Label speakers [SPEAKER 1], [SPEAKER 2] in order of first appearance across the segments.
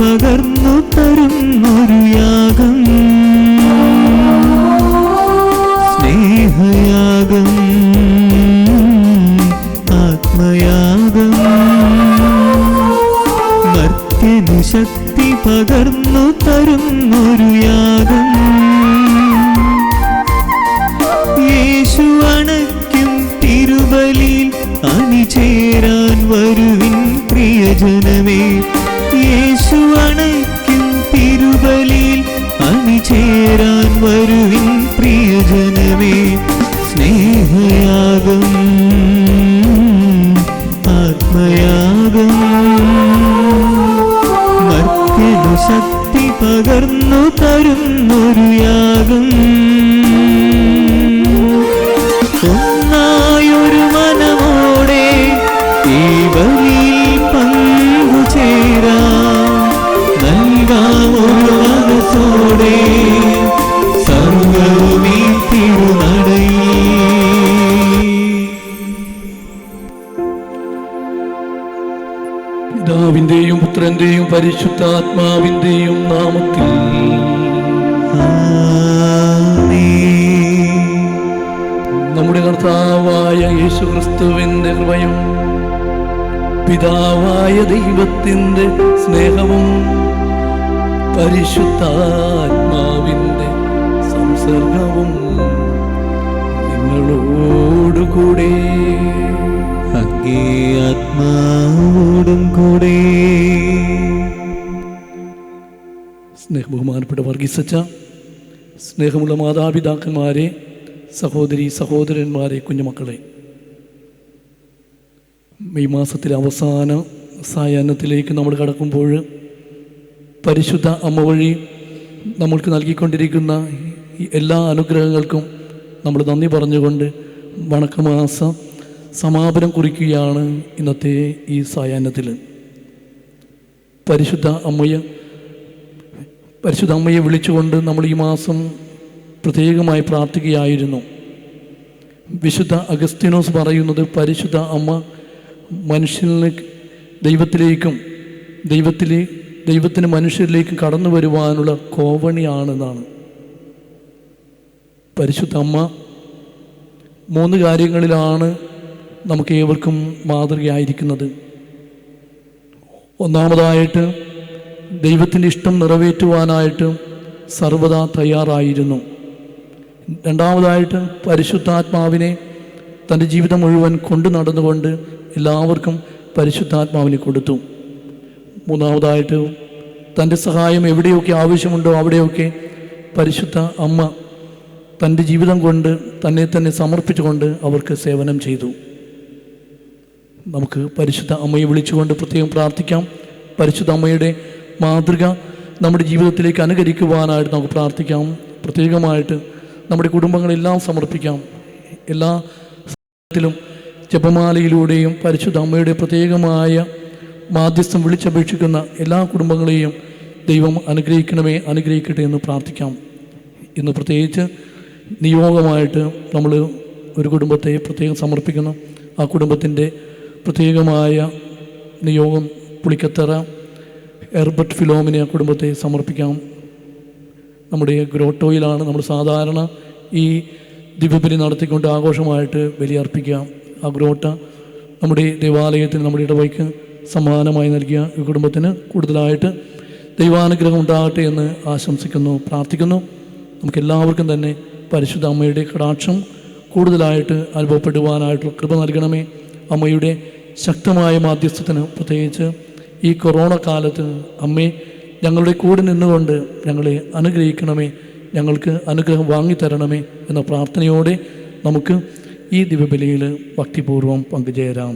[SPEAKER 1] പകർന്നു തരുന്നൊരു യാഗം, സ്നേഹയാഗം, ആത്മയാഗം. മർത്യനു ശക്തി പകർന്നു തരുന്നൊരു യാഗം, യേശു അണയ്ക്കും തിരുബലിയിൽ അണിചേരാൻ വരുവിൻ പ്രിയജനമേ. യേശു അണയ്ക്കും തിരുബലിയിൽ അണിചേരാൻ വരുവിൻ പ്രിയജനമേ. സ്നേഹയാഗം, ആത്മയാഗം, മർത്യനു ശക്തി പകർന്നു തരുന്നൊരു യാഗം. ഒന്നായൊരു മനമോടെ ഈ ബലിയിൽ പങ്കുചേരാം, നൽകാമൊരു മനസ്സോടെ സർവ്വവും ഈ തിരുനടയിൽ.
[SPEAKER 2] പിതാവിന്റെയും പുത്രന്റെയും പരിശുദ്ധാത്മാവിന്റെയും നാമത്തിൽ നമ്മുടെ കർത്താവായ യേശുക്രിസ്തുവിന്റെ കൃപയും പിതാവായ ദൈവത്തിന്റെ സ്നേഹവും പരിശുദ്ധാത്മാവിന്റെ സംസർഗവും നിങ്ങളോടുകൂടെ
[SPEAKER 1] അങ്ങേ ആത്മാവോടും കൂടെ.
[SPEAKER 2] സ്നേഹബഹുമാനപ്പെട്ട വർഗീസച്ച, സ്നേഹമുള്ള മാതാപിതാക്കന്മാരെ, സഹോദരി സഹോദരന്മാരെ, കുഞ്ഞുമക്കളെ, മെയ് മാസത്തിലെ അവസാന സായാഹ്നത്തിലേക്ക് നമ്മൾ കടക്കുമ്പോൾ പരിശുദ്ധ അമ്മ വഴി നമ്മൾക്ക് നൽകിക്കൊണ്ടിരിക്കുന്ന എല്ലാ അനുഗ്രഹങ്ങൾക്കും നമ്മൾ നന്ദി പറഞ്ഞുകൊണ്ട് വണക്കമാസ സമാപനം കുറിക്കുകയാണ് ഇന്നത്തെ ഈ സായാഹ്നത്തിൽ. പരിശുദ്ധ അമ്മയെ വിളിച്ചുകൊണ്ട് നമ്മൾ ഈ മാസം പ്രത്യേകമായി പ്രാർത്ഥിക്കുകയായിരുന്നു. വിശുദ്ധ അഗസ്തീനോസ് പറയുന്നത് പരിശുദ്ധ അമ്മ മനുഷ്യന് ദൈവത്തിലേക്കും ദൈവത്തിന് മനുഷ്യരിലേക്കും കടന്നു വരുവാനുള്ള കോവണിയാണെന്നാണ്. പരിശുദ്ധ അമ്മ 3 കാര്യങ്ങളിലാണ് നമുക്ക് ഏവർക്കും മാതൃകയായിരിക്കുന്നത്. ഒന്നാമതായിട്ട് ദൈവത്തിൻ്റെ ഇഷ്ടം നിറവേറ്റുവാനായിട്ട് സർവദാ തയ്യാറായിരുന്നു. രണ്ടാമതായിട്ട് പരിശുദ്ധാത്മാവിനെ തൻ്റെ ജീവിതം മുഴുവൻ കൊണ്ടു നടന്നുകൊണ്ട് എല്ലാവർക്കും പരിശുദ്ധാത്മാവിനെ കൊടുത്തു. മൂന്നാമതായിട്ട് തൻ്റെ സഹായം എവിടെയൊക്കെ ആവശ്യമുണ്ടോ അവിടെയൊക്കെ പരിശുദ്ധ അമ്മ തൻ്റെ ജീവിതം കൊണ്ട് തന്നെ സമർപ്പിച്ചുകൊണ്ട് അവർക്ക് സേവനം ചെയ്തു. നമുക്ക് പരിശുദ്ധ അമ്മയെ വിളിച്ചുകൊണ്ട് പ്രത്യേകം പ്രാർത്ഥിക്കാം. പരിശുദ്ധ അമ്മയുടെ മാതൃക നമ്മുടെ ജീവിതത്തിലേക്ക് അനുകരിക്കുവാനായിട്ട് നമുക്ക് പ്രാർത്ഥിക്കാം. പ്രത്യേകമായിട്ട് നമ്മുടെ കുടുംബങ്ങളെല്ലാം സമർപ്പിക്കാം. എല്ലാ സമയത്തിലും ജപമാലയിലൂടെയും പരിശുദ്ധ അമ്മയുടെ പ്രത്യേകമായ മാധ്യസ്ഥം വിളിച്ചപേക്ഷിക്കുന്ന എല്ലാ കുടുംബങ്ങളെയും ദൈവം അനുഗ്രഹിക്കട്ടെ എന്ന് പ്രാർത്ഥിക്കാം. ഇന്ന് പ്രത്യേകിച്ച് നിയോഗമായിട്ട് നമ്മൾ ഒരു കുടുംബത്തെ പ്രത്യേകം സമർപ്പിക്കുന്നു. ആ കുടുംബത്തിൻ്റെ പ്രത്യേകമായ നിയോഗം പുളിക്കത്തറ എർബർട്ട് ഫിലോമിനെ ആ കുടുംബത്തെ സമർപ്പിക്കാം. നമ്മുടെ ഗ്രോട്ടോയിലാണ് നമ്മൾ സാധാരണ ഈ ദിവ്യബലി നടത്തിക്കൊണ്ട് ആഘോഷമായിട്ട് ബലിയർപ്പിക്കുക. ആ ഗ്രോട്ട നമ്മുടെ ദേവാലയത്തിന്, നമ്മുടെ ഇടവയ്ക്ക് സമ്മാനമായി നൽകിയ ഈ കുടുംബത്തിന് കൂടുതലായിട്ട് ദൈവാനുഗ്രഹം ഉണ്ടാകട്ടെ എന്ന് ആശംസിക്കുന്നു, പ്രാർത്ഥിക്കുന്നു. നമുക്കെല്ലാവർക്കും തന്നെ പരിശുദ്ധ അമ്മയുടെ കടാക്ഷം കൂടുതലായിട്ട് അനുഭവപ്പെടുവാനായിട്ടുള്ള കൃപ നൽകണമേ. അമ്മയുടെ ശക്തമായ മാധ്യസ്ഥത്തിന് പ്രത്യേകിച്ച് ഈ കൊറോണ കാലത്ത് അമ്മേ ഞങ്ങളുടെ കൂടെ നിന്നുകൊണ്ട് ഞങ്ങളെ അനുഗ്രഹിക്കണമേ, ഞങ്ങൾക്ക് അനുഗ്രഹം വാങ്ങിത്തരണമേ എന്ന പ്രാർത്ഥനയോടെ നമുക്ക് ഈ ദിവ്യബലിയിൽ ഭക്തിപൂർവം പങ്കുചേരാം.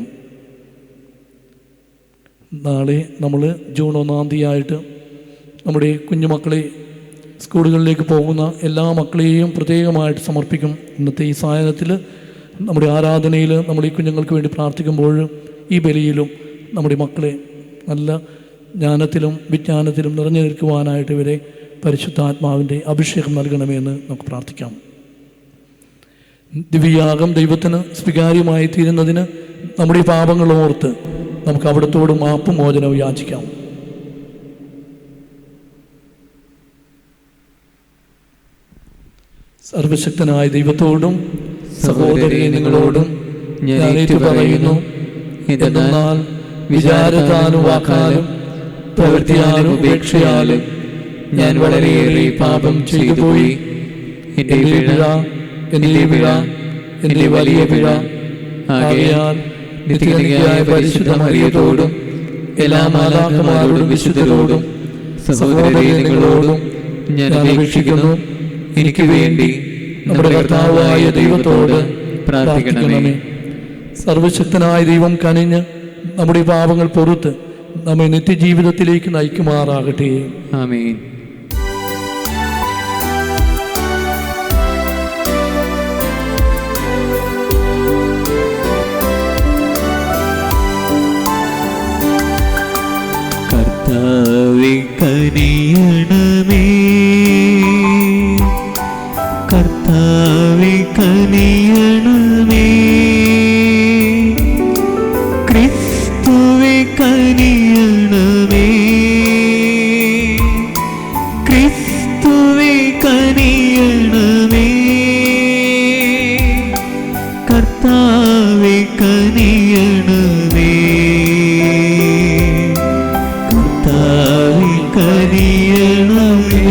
[SPEAKER 2] നാളെ നമ്മൾ ജൂൺ 1-ാം തീയതിയായിട്ട് നമ്മുടെ കുഞ്ഞുമക്കളെ സ്കൂളുകളിലേക്ക് പോകുന്ന എല്ലാ മക്കളെയും പ്രത്യേകമായിട്ട് സമർപ്പിക്കും. ഇന്നത്തെ ഈ സായാഹ്നത്തിൽ നമ്മുടെ ആരാധനയിൽ നമ്മൾ ഈ കുഞ്ഞുങ്ങൾക്ക് വേണ്ടി പ്രാർത്ഥിക്കുമ്പോൾ ഈ ബലിയിലും നമ്മുടെ മക്കളെ നല്ല ജ്ഞാനത്തിലും വിജ്ഞാനത്തിലും നിറഞ്ഞു നിൽക്കുവാനായിട്ട് ഇവരെ പരിശുദ്ധാത്മാവിൻ്റെ അഭിഷേകം നൽകണമെന്ന് നമുക്ക് പ്രാർത്ഥിക്കാം. ദിവ്യയാഗം ദൈവത്തിന് സ്വീകാര്യമായി തീരുന്നതിന് നമ്മുടെ പാപങ്ങൾ ഓർത്ത് നമുക്ക് അവിടത്തോട് മാപ്പും മോചനവും യാചിക്കാം. സർവശക്തനായ ദൈവത്തോടും സഹോദരനെ നിങ്ങളോടും ഞാൻ ഏറ്റു പറയുന്നു. എന്തെന്നാൽ വിചാരത്താലും വാക്കാലും പ്രവൃത്തിയാലും ഉപേക്ഷയാലും ഞാൻ വളരെയേറെ പാപം ചെയ്തുപോയി. എൻ്റെ വലിയ പിഴ. ആകയാൽ നിത്യനിധിയായ പരിശുദ്ധ മറിയത്തോടും എല്ലാ മാലാഖമാരോടും വിശുദ്ധരോടും സഹോദരങ്ങളോടും ഞാൻ അപേക്ഷിക്കുന്നു, എനിക്ക് വേണ്ടി നമ്മുടെ കർത്താവായ ദൈവത്തോട് പ്രാർത്ഥിക്കണമേ. സർവശക്തനായ ദൈവം കനിഞ്ഞ് നമ്മുടെ പാപങ്ങൾ പൊറുത്ത് നമ്മെ നിത്യജീവിതത്തിലേക്ക് നയിക്കുമാറാകട്ടെ.
[SPEAKER 1] ആമേൻ. കർത്താവേ കനിയണമേ, കർത്താവേ കനിയണമേ, ക്രിസ്തുവേ കനിയണമേ, ക്രിസ്തുവേ കനിയണമേ, കർത്താവേ കനിയണമേ, കർത്താവേ കനിയണമേ.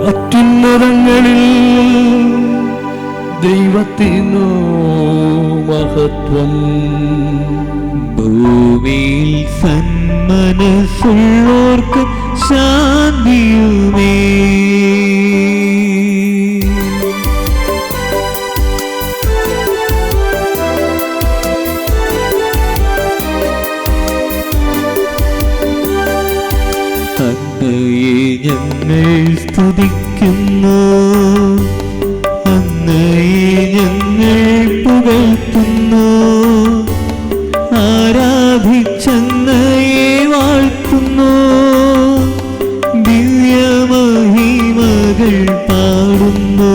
[SPEAKER 2] അത്യുന്നതങ്ങളിൽ ദൈവത്തിനു മഹത്വം,
[SPEAKER 1] ഭൂമിയിൽ സന്മനസ്സുള്ളോർക്ക് ശാന്തിയുമേ. അങ്ങയെ ഞങ്ങൾ സ്തുതിക്കുന്നു, അങ്ങയെ ഞങ്ങൾ പുകഴ്ത്തുന്നു, ആരാധിച്ചങ്ങയെ വാഴ്ത്തുന്നു, ദിവ്യമഹിമകൾ പാടുന്നു.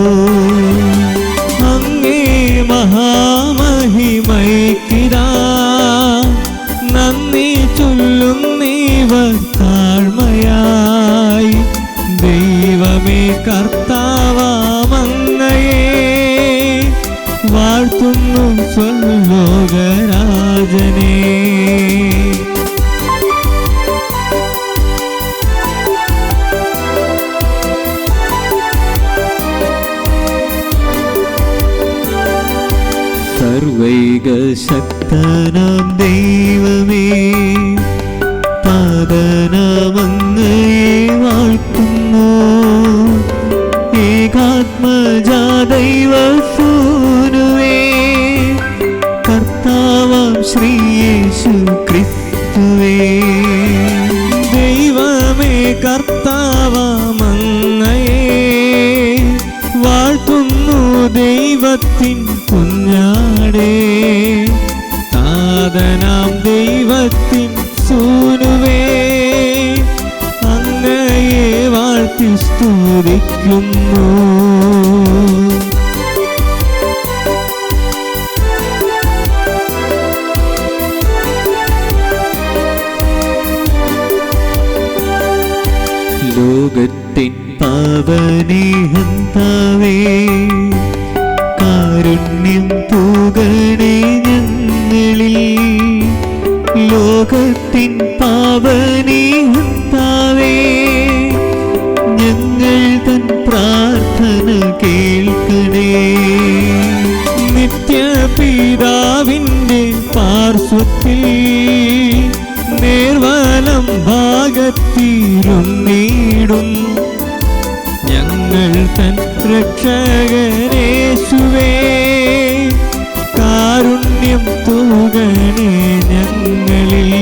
[SPEAKER 1] അങ്ങേ മഹാമഹിമയ്ക്കിതാ നന്ദി ചൊല്ലുന്നീവർ താഴ്മയായി. ദൈവമേ കർത്താവാമങ്ങയെ വാഴ്ത്തുന്നു സ്വർലോകരാജനേ. സർവൈക ശക്തനാം ദൈവമേ, പാദനാമങ്ങയെ വാഴ്ത്തുന്നു, ഏകാത്മജാദൈവസൂനുവേ, കർത്താവാം ശ്രീയേശു ക്രിസ്തുവേ. ദൈവമേ കർത്താവാമങ്ങയെ വാഴ്ത്തുന്നു, ദൈവത്തിൻ കുഞ്ഞാടേ, താതനാം ദൈവത്തിൻ സൂനുവേ, അങ്ങയെ വാഴ്ത്തി സ്തുതിക്കുന്നു. ലോകത്തിൻ പാവനീഹന്താവേ, കാരുണ്യം തൂകണേ ഞങ്ങളിൽ. ലോകത്തിൻ പാവനീഹന്താവേ, ഞങ്ങൾ തൻ പ്രാർത്ഥന കേൾക്കണേ. നിത്യപിതാവിൻ്റെ പാർശ്വത്തിൽ നേർവലം ഭാഗത്തിരുന്നീടും ഞങ്ങൾ തൻ രക്ഷകനേശുവേ, കാരുണ്യം തൂകണേ ഞങ്ങളിൽ.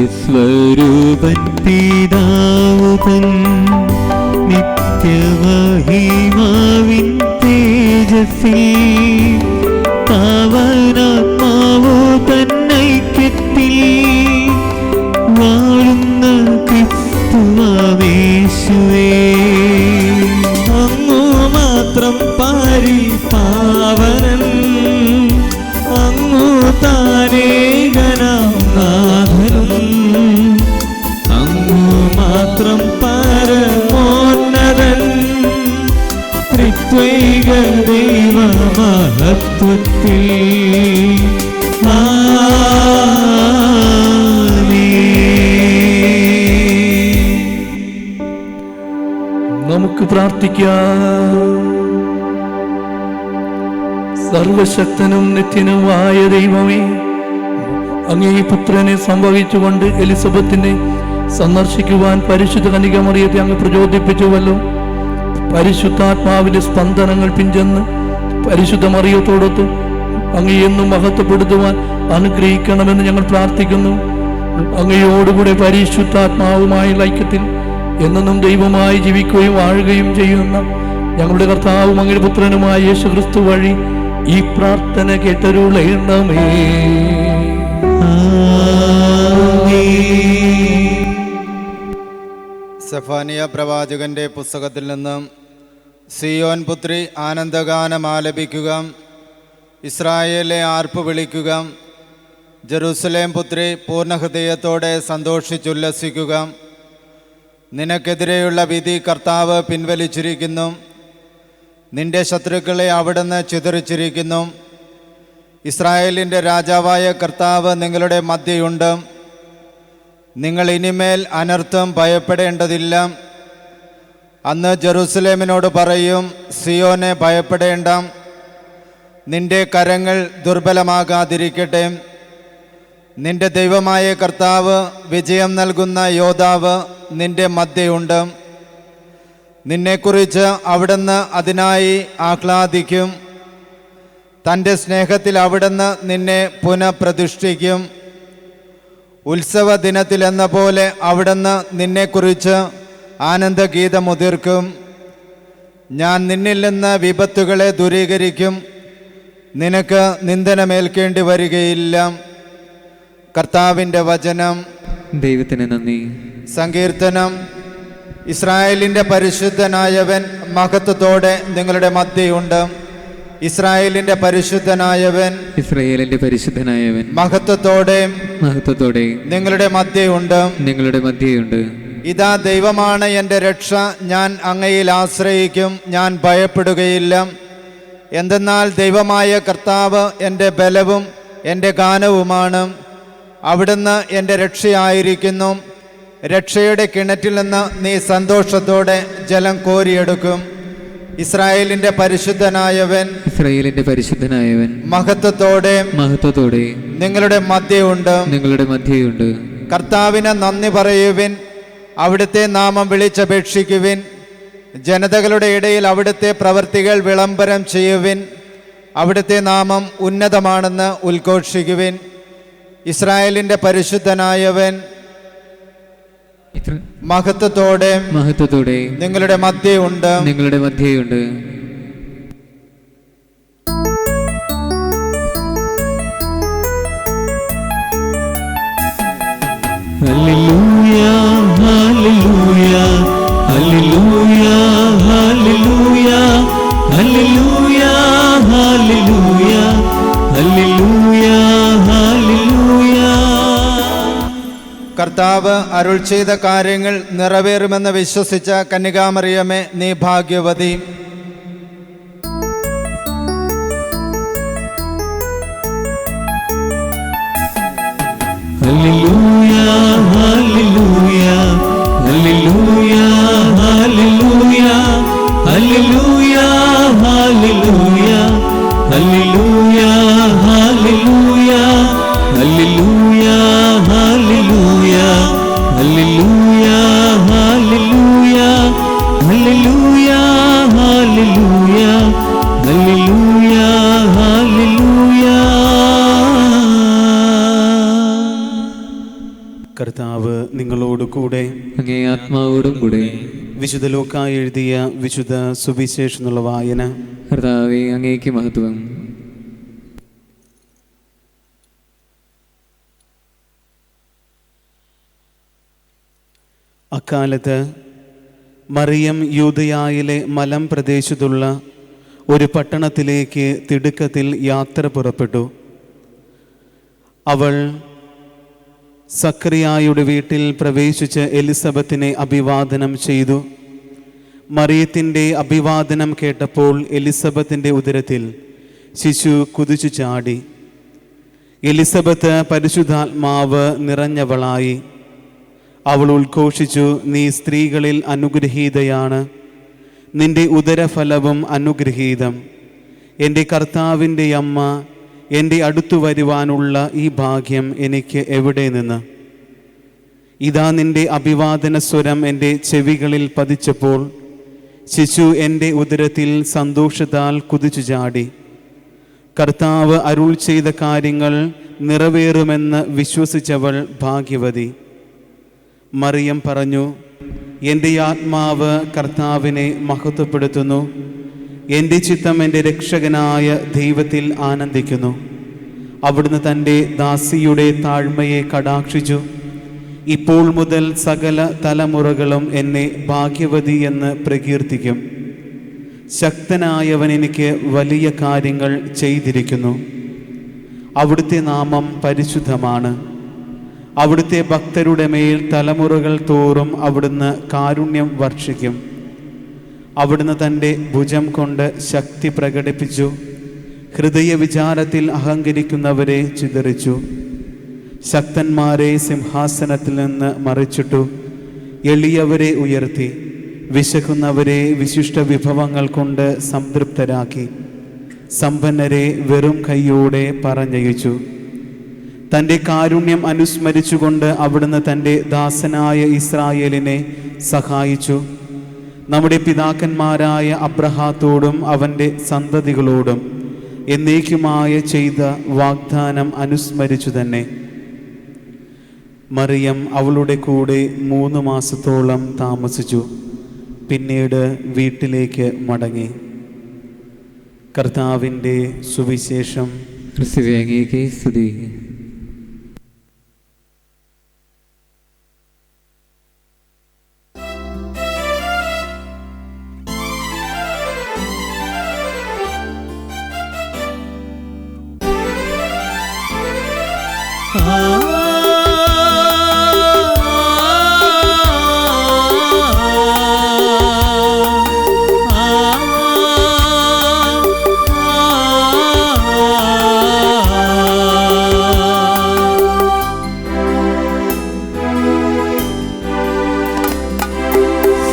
[SPEAKER 1] സത്യസ്വരൂപൻ പിതാവുതൻ നിത്യമഹിമാവിൻ തേജസ്സിൽ, പാവനാത്മാവു തന്നൈക്യത്തിൽ വാഴുന്ന ക്രിസ്തുവാവേശുവേ. അങ്ങു
[SPEAKER 2] നമുക്ക് പ്രാർത്ഥിക്കാം. സർവശക്തനും നിത്യനുമായ ദൈവമേ, അങ്ങേ പുത്രനെ സംവഹിച്ചുകൊണ്ട് എലിസബത്തിനെ സന്ദർശിക്കുവാൻ പരിശുദ്ധ കന്യകമറിയത്തെ അങ്ങ് പ്രചോദിപ്പിച്ചുവല്ലോ. പരിശുദ്ധാത്മാവിന്റെ സ്പന്ദനങ്ങൾ പിഞ്ചെന്ന് പരിശുദ്ധ മറിയത്തോടൊത്ത് അങ്ങ് എന്നും മഹത്വപ്പെടുത്തുവാൻ അനുഗ്രഹിക്കണമെന്ന് ഞങ്ങൾ പ്രാർത്ഥിക്കുന്നു. അങ്ങയോടുകൂടെ പരിശുദ്ധാത്മാവുമായ ഐക്യത്തിൽ എന്നും ദൈവമായി ജീവിക്കുകയും വാഴുകയും ചെയ്യുന്ന ഞങ്ങളുടെ കർത്താവും അങ്ങയുടെ പുത്രനുമായ യേശു ക്രിസ്തു വഴി ഈ പ്രാർത്ഥന കേട്ടരുളേണമേ.
[SPEAKER 3] സെഫാനിയ പ്രവാചകന്റെ പുസ്തകത്തിൽ നിന്നും സിയോൻ പുത്രി ആനന്ദഗാനം ആലപിക്കുക, ഇസ്രായേലിലെ ആർപ്പ് വിളിക്കുക, ജെറുസലേം പുത്രി പൂർണ്ണഹൃദയത്തോടെ സന്തോഷിച്ചുല്ലസിക്കുക. നിനക്കെതിരെയുള്ള വിധി കർത്താവ് പിൻവലിച്ചിരിക്കുന്നു, നിന്റെ ശത്രുക്കളെ അവിടുന്ന് ചിതറിച്ചിരിക്കുന്നു. ഇസ്രായേലിൻ്റെ രാജാവായ കർത്താവ് നിങ്ങളുടെ മധ്യയുണ്ട്. നിങ്ങൾ ഇനിമേൽ അനർത്ഥം ഭയപ്പെടേണ്ടതില്ല. അന്ന് ജെറുസലേമിനോട് പറയും, സിയോനെ ഭയപ്പെടേണ്ട, നിന്റെ കരങ്ങൾ ദുർബലമാകാതിരിക്കട്ടെ. നിന്റെ ദൈവമായ കർത്താവ്, വിജയം നൽകുന്ന യോദ്ധാവ് നിന്റെ മധ്യയുണ്ട്. നിന്നെക്കുറിച്ച് അവിടുന്ന് അതിനായി ആഹ്ലാദിക്കും. തൻ്റെ സ്നേഹത്തിൽ അവിടുന്ന് നിന്നെ പുനഃപ്രതിഷ്ഠിക്കും. ഉത്സവ ദിനത്തിലെന്ന പോലെ അവിടുന്ന് നിന്നെക്കുറിച്ച് ആനന്ദഗീതമുതിർക്കും. ഞാൻ നിന്നിൽ നിന്ന് വിപത്തുകളെ ദൂരീകരിക്കും, നിനക്ക് നിന്ദനമേൽക്കേണ്ടി വരികയില്ല. കർത്താവിൻ്റെ വചനം.
[SPEAKER 4] ദൈവത്തിന് നന്ദി.
[SPEAKER 3] സങ്കീർത്തനം. ഇസ്രായേലിൻ്റെ പരിശുദ്ധനായവൻ മഹത്വത്തോടെ നിങ്ങളുടെ മധ്യയുണ്ട്. ഇസ്രായേലിൻ്റെ പരിശുദ്ധനായവൻ,
[SPEAKER 4] ഇസ്രായേലിന്റെ പരിശുദ്ധനായവൻ
[SPEAKER 3] മഹത്വത്തോടെ നിങ്ങളുടെ മധ്യയുണ്ട്.
[SPEAKER 4] നിങ്ങളുടെ മധ്യയുണ്ട്.
[SPEAKER 3] ഇതാ ദൈവമാണ് എൻ്റെ രക്ഷ, ഞാൻ അങ്ങയിൽ ആശ്രയിക്കും, ഞാൻ ഭയപ്പെടുകയില്ല. എന്തെന്നാൽ ദൈവമായ കർത്താവ് എൻ്റെ ബലവും എൻ്റെ ഗാനവുമാണ്. അവിടുന്ന് എൻ്റെ രക്ഷയായിരിക്കുന്നു. രക്ഷയുടെ കിണറ്റിൽ നിന്ന് നീ സന്തോഷത്തോടെ ജലം കോരിയെടുക്കും. ഇസ്രായേലിന്റെ പരിശുദ്ധനായവൻ,
[SPEAKER 4] ഇസ്രായേലിന്റെ പരിശുദ്ധനായവൻ
[SPEAKER 3] മഹത്വത്തോടെ നിങ്ങളുടെ മധ്യയുണ്ട്. കർത്താവിന് നന്ദി പറയുവിൻ, അവിടുത്തെ നാമം വിളിച്ചപേക്ഷിക്കുവിൻ. ജനതകളുടെ ഇടയിൽ അവിടുത്തെ പ്രവൃത്തികൾ വിളംബരം ചെയ്യുവിൻ. അവിടുത്തെ നാമം ഉന്നതമാണെന്ന് ഉദ്ഘോഷിക്കുവിൻ. ഇസ്രായേലിന്റെ പരിശുദ്ധനായവൻ മഹത്വത്തോടെ നിങ്ങളുടെ മധ്യയുണ്ട്.
[SPEAKER 1] ഹല്ലേലൂയ ഹല്ലേലൂയ ഹല്ലേലൂയ ഹല്ലേലൂയ ഹല്ലേലൂയ ഹല്ലേലൂയ ഹല്ലേലൂയ ഹല്ലേലൂയ.
[SPEAKER 3] കർത്താവ് അരുൾ ചെയ്ത കാര്യങ്ങൾ നിറവേറുമെന്ന് വിശ്വസിച്ച കന്യകാമറിയമേ, നീ ഭാഗ്യവതി.
[SPEAKER 1] ഹല്ലേലൂയ ഹല്ലേലൂയ ഹല്ലേലൂയ ഹല്ലേലൂയ ഹല്ലേലൂയ ഹല്ലേലൂയ ഹല്ലേലൂയ ഹല്ലേലൂയ ഹല്ലേലൂയ ഹല്ലേലൂയ ഹല്ലേലൂയ ഹല്ലേലൂയ ഹല്ലേലൂയ ഹല്ലേലൂയ ഹല്ലേലൂയ ഹല്ലേലൂയ.
[SPEAKER 5] കർത്താവ് നിങ്ങളോട് കൂടെ,
[SPEAKER 4] അങ്ങേ ആത്മാവോടും കൂടെ.
[SPEAKER 5] വിശുദ്ധ ലൂക്കാ എഴുതിയ വിശുദ്ധ സുവിശേഷം എന്നുള്ള വായന.
[SPEAKER 4] കർത്താവേ, അങ്ങേക്ക് മഹത്വം.
[SPEAKER 5] അക്കാലത്ത് മറിയം യൂദയായിലെ മലം പ്രദേശത്തുള്ള ഒരു പട്ടണത്തിലേക്ക് തിടുക്കത്തിൽ യാത്ര പുറപ്പെട്ടു. അവൾ സക്കറിയായുടെ വീട്ടിൽ പ്രവേശിച്ച് എലിസബത്തിനെ അഭിവാദനം ചെയ്തു. മറിയത്തിൻ്റെ അഭിവാദനം കേട്ടപ്പോൾ എലിസബത്തിൻ്റെ ഉദരത്തിൽ ശിശു കുതിച്ചു ചാടി. എലിസബത്ത് പരിശുദ്ധാത്മാവ് നിറഞ്ഞവളായി. അവൾ ഉദ്ഘോഷിച്ചു, നീ സ്ത്രീകളിൽ അനുഗ്രഹീതയാണ്, നിന്റെ ഉദരഫലവും അനുഗ്രഹീതം. എൻ്റെ കർത്താവിൻ്റെ അമ്മ, എൻ്റെ അടുത്തു വരുവാനുള്ള ഈ ഭാഗ്യം എനിക്ക് എവിടെ നിന്ന്? ഇതാ നിന്റെ അഭിവാദന സ്വരം എൻ്റെ ചെവികളിൽ പതിച്ചപ്പോൾ ശിശു എൻ്റെ ഉദരത്തിൽ സന്തോഷത്താൽ കുതിച്ചു ചാടി. കർത്താവ് അരുൾ ചെയ്ത കാര്യങ്ങൾ നിറവേറുമെന്ന് വിശ്വസിച്ചവൾ ഭാഗ്യവതി. മറിയം പറഞ്ഞു, എൻ്റെ ആത്മാവ് കർത്താവിനെ മഹത്വപ്പെടുത്തുന്നു. എൻ്റെ ചിത്തം എൻ്റെ രക്ഷകനായ ദൈവത്തിൽ ആനന്ദിക്കുന്നു. അവിടുന്ന് തൻ്റെ ദാസിയുടെ താഴ്മയെ കടാക്ഷിച്ചു. ഇപ്പോൾ മുതൽ സകല തലമുറകളും എന്നെ ഭാഗ്യവതി എന്ന് പ്രകീർത്തിക്കും. ശക്തനായവൻ എനിക്ക് വലിയ കാര്യങ്ങൾ ചെയ്തിരിക്കുന്നു. അവിടുത്തെ നാമം പരിശുദ്ധമാണ്. അവിടുത്തെ ഭക്തരുടെ മേൽ തലമുറകൾ തോറും അവിടുന്ന് കാരുണ്യം വർഷിക്കും. അവിടുന്ന് തൻ്റെ ഭുജം കൊണ്ട് ശക്തി പ്രകടിപ്പിച്ചു. ഹൃദയ വിചാരത്തിൽ അഹങ്കരിക്കുന്നവരെ ചിതറിച്ചു. ശക്തന്മാരെ സിംഹാസനത്തിൽ നിന്ന് മറിച്ചിട്ടു. എളിയവരെ ഉയർത്തി. വിശക്കുന്നവരെ വിശിഷ്ട വിഭവങ്ങൾ കൊണ്ട് സംതൃപ്തരാക്കി. സമ്പന്നരെ വെറും കൈയോടെ പറഞ്ഞയച്ചു. തൻ്റെ കാരുണ്യം അനുസ്മരിച്ചുകൊണ്ട് അവിടുന്ന് തൻ്റെ ദാസനായ ഇസ്രായേലിനെ സഹായിച്ചു. നമ്മുടെ പിതാക്കന്മാരായ അബ്രഹാത്തോടും അവൻ്റെ സന്തതികളോടും എന്നേക്കുമായ ചെയ്ത വാഗ്ദാനം അനുസ്മരിച്ചു തന്നെ. മറിയം അവളുടെ കൂടെ 3 മാസത്തോളം താമസിച്ചു. പിന്നീട് വീട്ടിലേക്ക് മടങ്ങി. കർത്താവിൻ്റെ സുവിശേഷം.
[SPEAKER 4] ക്രിസ്തുവേ, അങ്ങേക്ക് സ്തുതി.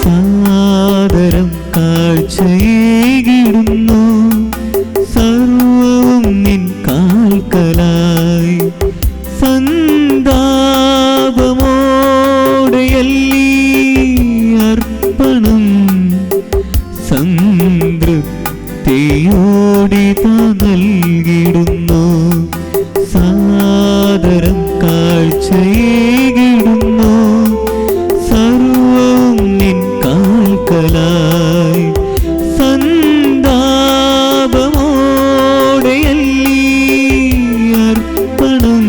[SPEAKER 1] സാദരം കാഴ്ചയേകിടുന്നു, സർവവും നിൻ കാൽക്കലായി. സന്താപമോടെയല്ലീ അർപ്പണം, സംതൃപ്തിയോടിതാ നൽകിടുന്നു. സാദരം കാഴ്ചയേകിടുന്നു, സർവവും നിൻ കാൽക്കലായി. സന്താപമോടെയല്ലീ അർപ്പണം,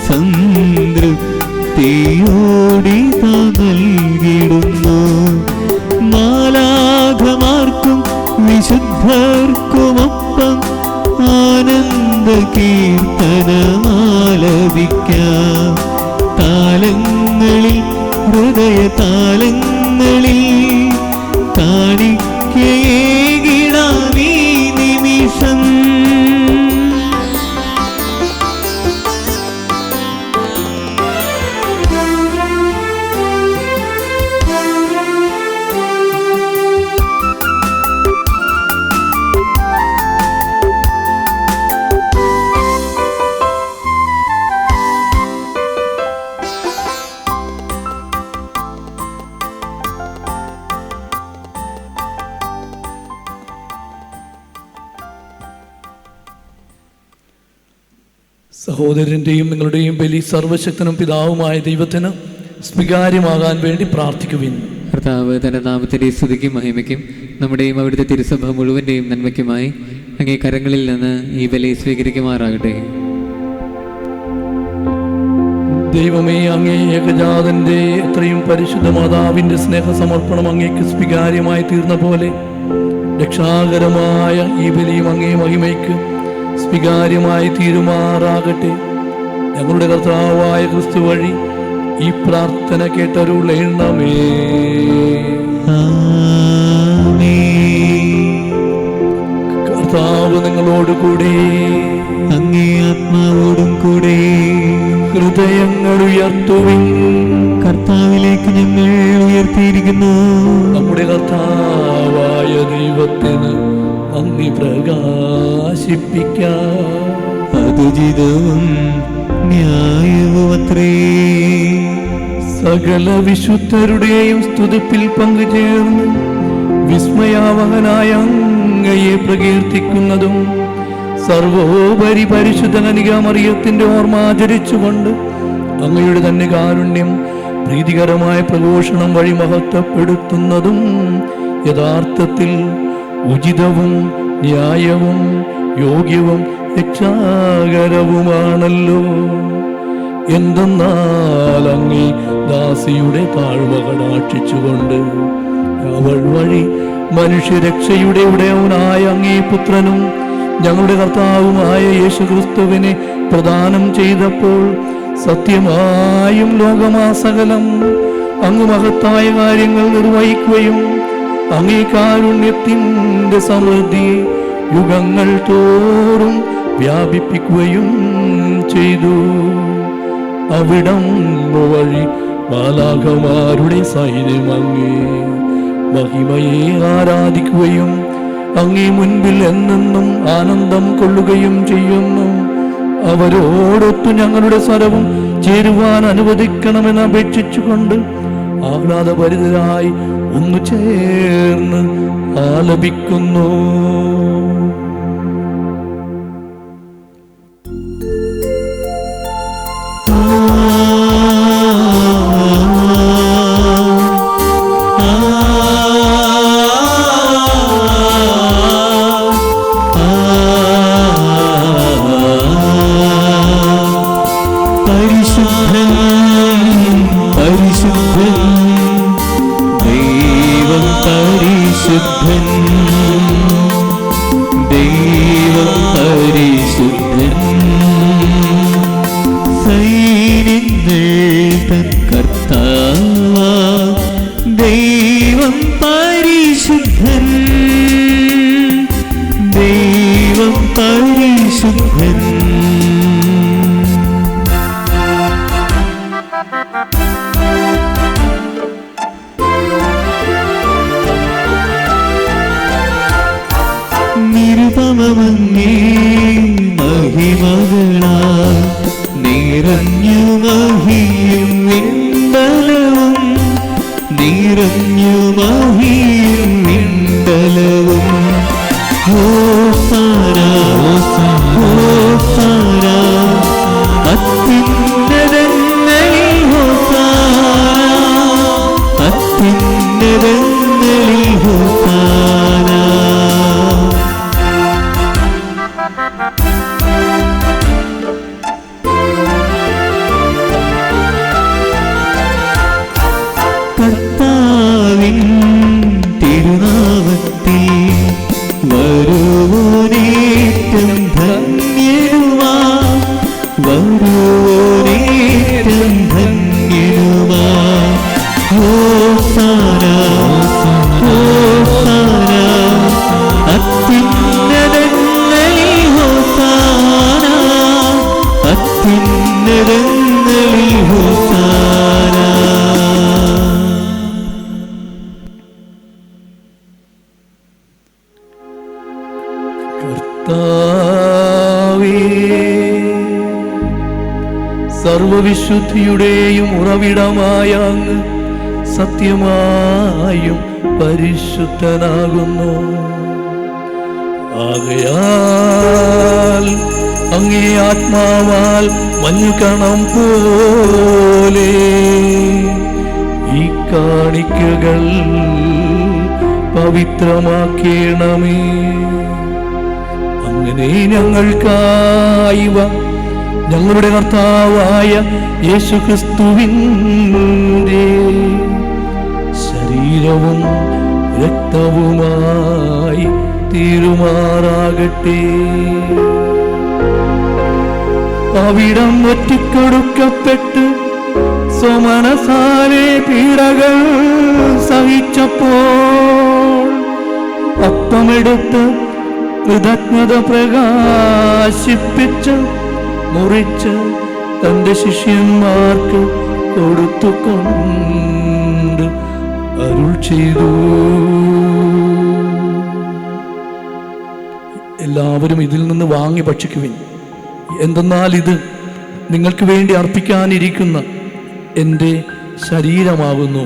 [SPEAKER 1] സംതൃപ്തിയോടിതാ നൽകിടുന്നു. മാലാഖമാർക്കും വിശുദ്ധർക്കുമൊപ്പം ആനന്ദ കീർത്തനമാലപിക്കാം. താലങ്ങളിൽ, ഹൃദയ താലങ്ങളിൽ കാണിക്കയേകിടാം ഈ നിമിഷം.
[SPEAKER 2] സഹോദരൻ്റെയും നിങ്ങളുടെയും ബലി സർവശക്തനും പിതാവുമായ ദൈവത്തിന് സ്വീകാര്യമാകാൻ വേണ്ടി പ്രാർത്ഥിക്കുവിൻ.
[SPEAKER 4] കർത്താവ് തൻ്റെ നാമത്തിൻ്റെ സ്തുതിക്കും മഹിമയ്ക്കും നമ്മുടെയും അവിടുത്തെ തിരുസഭ മുഴുവൻ്റെയും നന്മയ്ക്കുമായി അങ്ങേ കരങ്ങളിൽ നിന്ന് ഈ ബലി സ്വീകരിക്കുമാറാകട്ടെ.
[SPEAKER 2] ദൈവമേ, അങ്ങേ ഏകജാതൻ്റെ എത്രയും പരിശുദ്ധ മാതാവിൻ്റെ സ്നേഹസമർപ്പണം അങ്ങേക്ക് സ്വീകാര്യമായി തീർന്ന പോലെ രക്ഷാകരമായ ഈ ബലിയും അങ്ങേ മഹിമയ്ക്ക് സ്വീകാര്യമായി തീരുമാറാകട്ടെ. ഞങ്ങളുടെ കർത്താവായ ക്രിസ്തു വഴി ഈ പ്രാർത്ഥന കേട്ടരുളേണമേ. കർത്താവ് നിങ്ങളോടുകൂടി,
[SPEAKER 1] അങ്ങേ ആത്മാവോടും കൂടെ.
[SPEAKER 2] ഹൃദയങ്ങൾ ഉയർത്തുവിൻ.
[SPEAKER 1] കർത്താവിലേക്ക് ഞങ്ങൾ ഉയർത്തിയിരിക്കുന്നു.
[SPEAKER 2] നമ്മുടെ കർത്താവായ ദൈവത്തിന് നന്ദി പ്രകാശിപ്പിക്കാം.
[SPEAKER 1] അതുചിതവും ന്യായവുമത്രേ.
[SPEAKER 2] സകല വിശുദ്ധരുടെയും സ്തുതിപ്പിൽ പങ്കുചേർന്ന് വിസ്മയാവഹനായ അങ്ങയെ പ്രകീർത്തിക്കുന്നതും സർവോപരി പരിശുദ്ധ കന്യകാമറിയത്തിന്റെ ഓർമ്മ ആചരിച്ചുകൊണ്ട് അങ്ങയുടെ തന്നെ കാരുണ്യം പ്രീതികരമായ പ്രഘോഷണം വഴി മഹത്വപ്പെടുത്തുന്നതും യഥാർത്ഥത്തിൽ ഉചിതവും ന്യായവും യോഗ്യവും രക്ഷാകരവുമാണല്ലോ. എന്തെന്നാൽ അങ്ങേ ദാസിയുടെ താഴ്വ കടാക്ഷിച്ചുകൊണ്ട് അവൾ വഴി മനുഷ്യരക്ഷയുടെ ഉടയവനായ അങ്ങേ പുത്രനും ഞങ്ങളുടെ കർത്താവുമായ യേശുക്രിസ്തുവിനെ പ്രദാനം ചെയ്തപ്പോൾ സത്യമായും ലോകമാസകലം അങ്ങ് മഹത്തായ കാര്യങ്ങൾ നിർവഹിക്കുകയും അങ്ങേ കാരുണ്യത്തിൻ്റെ സമൃദ്ധി യുഗങ്ങൾ തോറും വ്യാപിപ്പിക്കുകയും ചെയ്തു. അവിടം വഴി മാലാഖമാരുടെ സൈന്യം അങ്ങേ മഹിമയെ ആരാധിക്കുകയും അങ്ങേ മുൻപിൽ എന്നെന്നും ആനന്ദം കൊള്ളുകയും ചെയ്യുന്നു. അവരോടൊത്തു ഞങ്ങളുടെ സ്വരവും ചേരുവാൻ അനുവദിക്കണമെന്ന് അപേക്ഷിച്ചുകൊണ്ട് ആഹ്ലാദഭരിതരായി ഒന്നു ചേർന്ന് ആലപിക്കുന്നു.
[SPEAKER 1] പരിശുദ്ധൻ പരിശുദ്ധൻ ദൈവം പരിശുദ്ധൻ ദൈവം പരിശുദ്ധൻ സൈന്യങ്ങൾ തൻ കർത്താവ് ദൈവം പരിശുദ്ധൻ ദൈവം പരിശുദ്ധൻ. നിരുപമങ്ങേ മഹിമകളാൽ നിറഞ്ഞു മഹിയും വിണ്ടലവും നിറഞ്ഞു മഹിയും വിണ്ടലവും. ഹോസാന ഹോസാന അത്യുന്നതങ്ങളിൽ ഹോസാന അത്യുന്നതങ്ങളിൽ ഹോസാന. കർത്താവിൻ തിരുനാമത്തിൽ വരുവോനേറ്റം ധന്യനുമാ വരുവോനേറ്റം ധന്യനുമാ. ഹോസാന ഹോസാന അത്യുന്നതങ്ങളിൽ ഹോസാന അത്യുന്നതങ്ങളിൽ ഹോസാന.
[SPEAKER 2] കർത്താവേ, സർവവിശുദ്ധിയുടെയും ഉറവിടമായ അങ്ങ് സത്യമായും പരിശുദ്ധനാകുന്നു. ആകയാൽ അങ്ങേ ആത്മാവാൽ മഞ്ഞുകണം പോലെ ഈ കാണിക്കകൾ പവിത്രമാക്കണമേ. അങ്ങനെ ഞങ്ങൾക്കായിവ ഞങ്ങളുടെ കർത്താവായ യേശുക്രിസ്തുവിന്റെ ശരീരവും രക്തവുമായി തീരുമാറാകട്ടെ. അവിടം ഒറ്റിക്കൊടുക്കപ്പെട്ട് സ്വമനസാലെ പീഡകൾ സഹിച്ചപ്പോൾ അപ്പമെടുത്ത് കൃതജ്ഞത പ്രകാശിപ്പിച്ച് മുറിച്ച് തന്റെ ശിഷ്യന്മാർക്ക് കൊടുത്തുകൊണ്ട് അരുൾ ചെയ്തു. എല്ലാവരും ഇതിൽ നിന്ന് വാങ്ങി ഭക്ഷിക്കുവിൻ. എന്തെന്നാൽ ഇത് നിങ്ങൾക്ക് വേണ്ടി അർപ്പിക്കാനിരിക്കുന്ന എൻ്റെ ശരീരമാകുന്നു.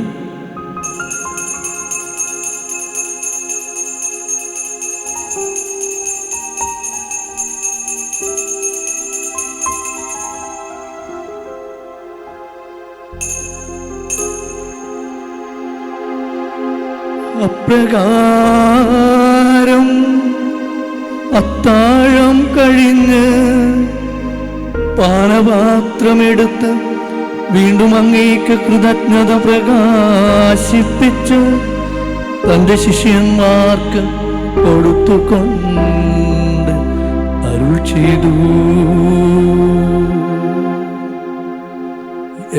[SPEAKER 2] അപ്രകാരം അത്താഴം കഴിഞ്ഞ് പാനപാത്രമെടുത്ത് വീണ്ടും അങ്ങേക്ക് കൃതജ്ഞത പ്രകാശിപ്പിച്ച് തൻ്റെ ശിഷ്യന്മാർക്ക് കൊടുത്തുകൊണ്ട് അരുൾ ചെയ്തു.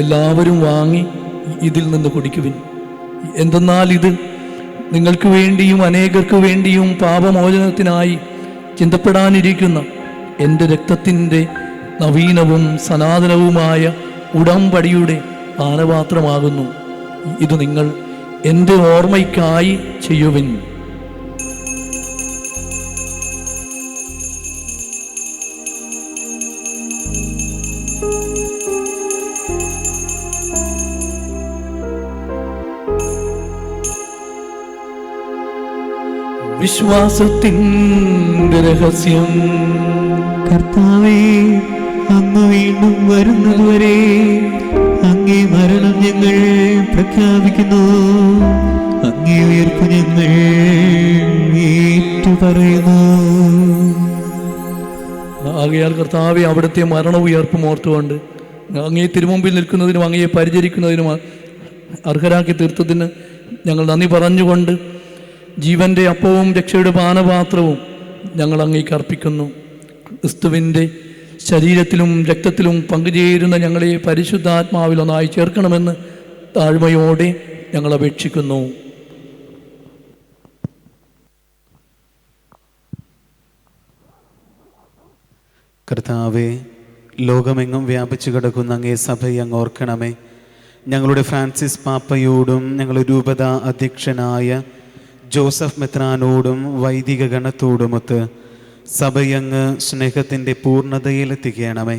[SPEAKER 2] എല്ലാവരും വാങ്ങി ഇതിൽ നിന്ന് കുടിക്കുവിൻ. എന്തെന്നാൽ ഇത് നിങ്ങൾക്ക് വേണ്ടിയും അനേകർക്ക് വേണ്ടിയും പാപമോചനത്തിനായി ചിന്തപ്പെടാനിരിക്കുന്ന എൻ്റെ രക്തത്തിൻ്റെ നവീനവും സനാതനവുമായ ഉടമ്പടിയുടെ പാനപാത്രമാകുന്നു. ഇത് നിങ്ങൾ എൻ്റെ ഓർമ്മയ്ക്കായി ചെയ്യുവിൻ. വിശ്വാസത്തിൻ്റെ രഹസ്യം.
[SPEAKER 1] കർത്താവേ, അങ്ങ് വീണ്ടും വരുന്നതുവരെ അങ്ങേ മരണം ഞങ്ങൾ പ്രഖ്യാപിക്കുന്നു, അങ്ങേ ഉയർപ്പ് ഞങ്ങൾ ഏറ്റുപറയുന്നു.
[SPEAKER 2] ആകയാൽ കർത്താവെ, അവിടുത്തെ മരണ ഉയർപ്പും ഓർത്തുകൊണ്ട് അങ്ങയെ തിരുമുമ്പിൽ നിൽക്കുന്നതിനും അങ്ങയെ പരിചരിക്കുന്നതിനും അർഹരാക്കി തീർത്തതിന് ഞങ്ങൾ നന്ദി പറഞ്ഞുകൊണ്ട് ജീവൻ്റെ അപ്പവും രക്ഷയുടെ പാനപാത്രവും ഞങ്ങൾ അങ്ങേക്ക് അർപ്പിക്കുന്നു. ക്രിസ്തുവിൻ്റെ ശരീരത്തിലും രക്തത്തിലും പങ്കുചേരുന്ന ഞങ്ങളെ പരിശുദ്ധാത്മാവിൽ ഒന്നായി ചേർക്കണമെന്ന് താഴ്മയോടെ ഞങ്ങൾ അപേക്ഷിക്കുന്നു.
[SPEAKER 5] കർത്താവേ, ലോകമെങ്ങും വ്യാപിച്ചു കിടക്കുന്ന അങ്ങേ സഭയെ അങ്ങ് ഓർക്കണമേ. ഞങ്ങളുടെ ഫ്രാൻസിസ് പാപ്പയോടും ഞങ്ങളുടെ രൂപത അധ്യക്ഷനായ ജോസഫ് മെത്രാനോടും വൈദിക ഗണത്തോടുമൊത്ത് സഭയങ്ങ് സ്നേഹത്തിൻ്റെ പൂർണ്ണതയിലെത്തിക്കണമേ.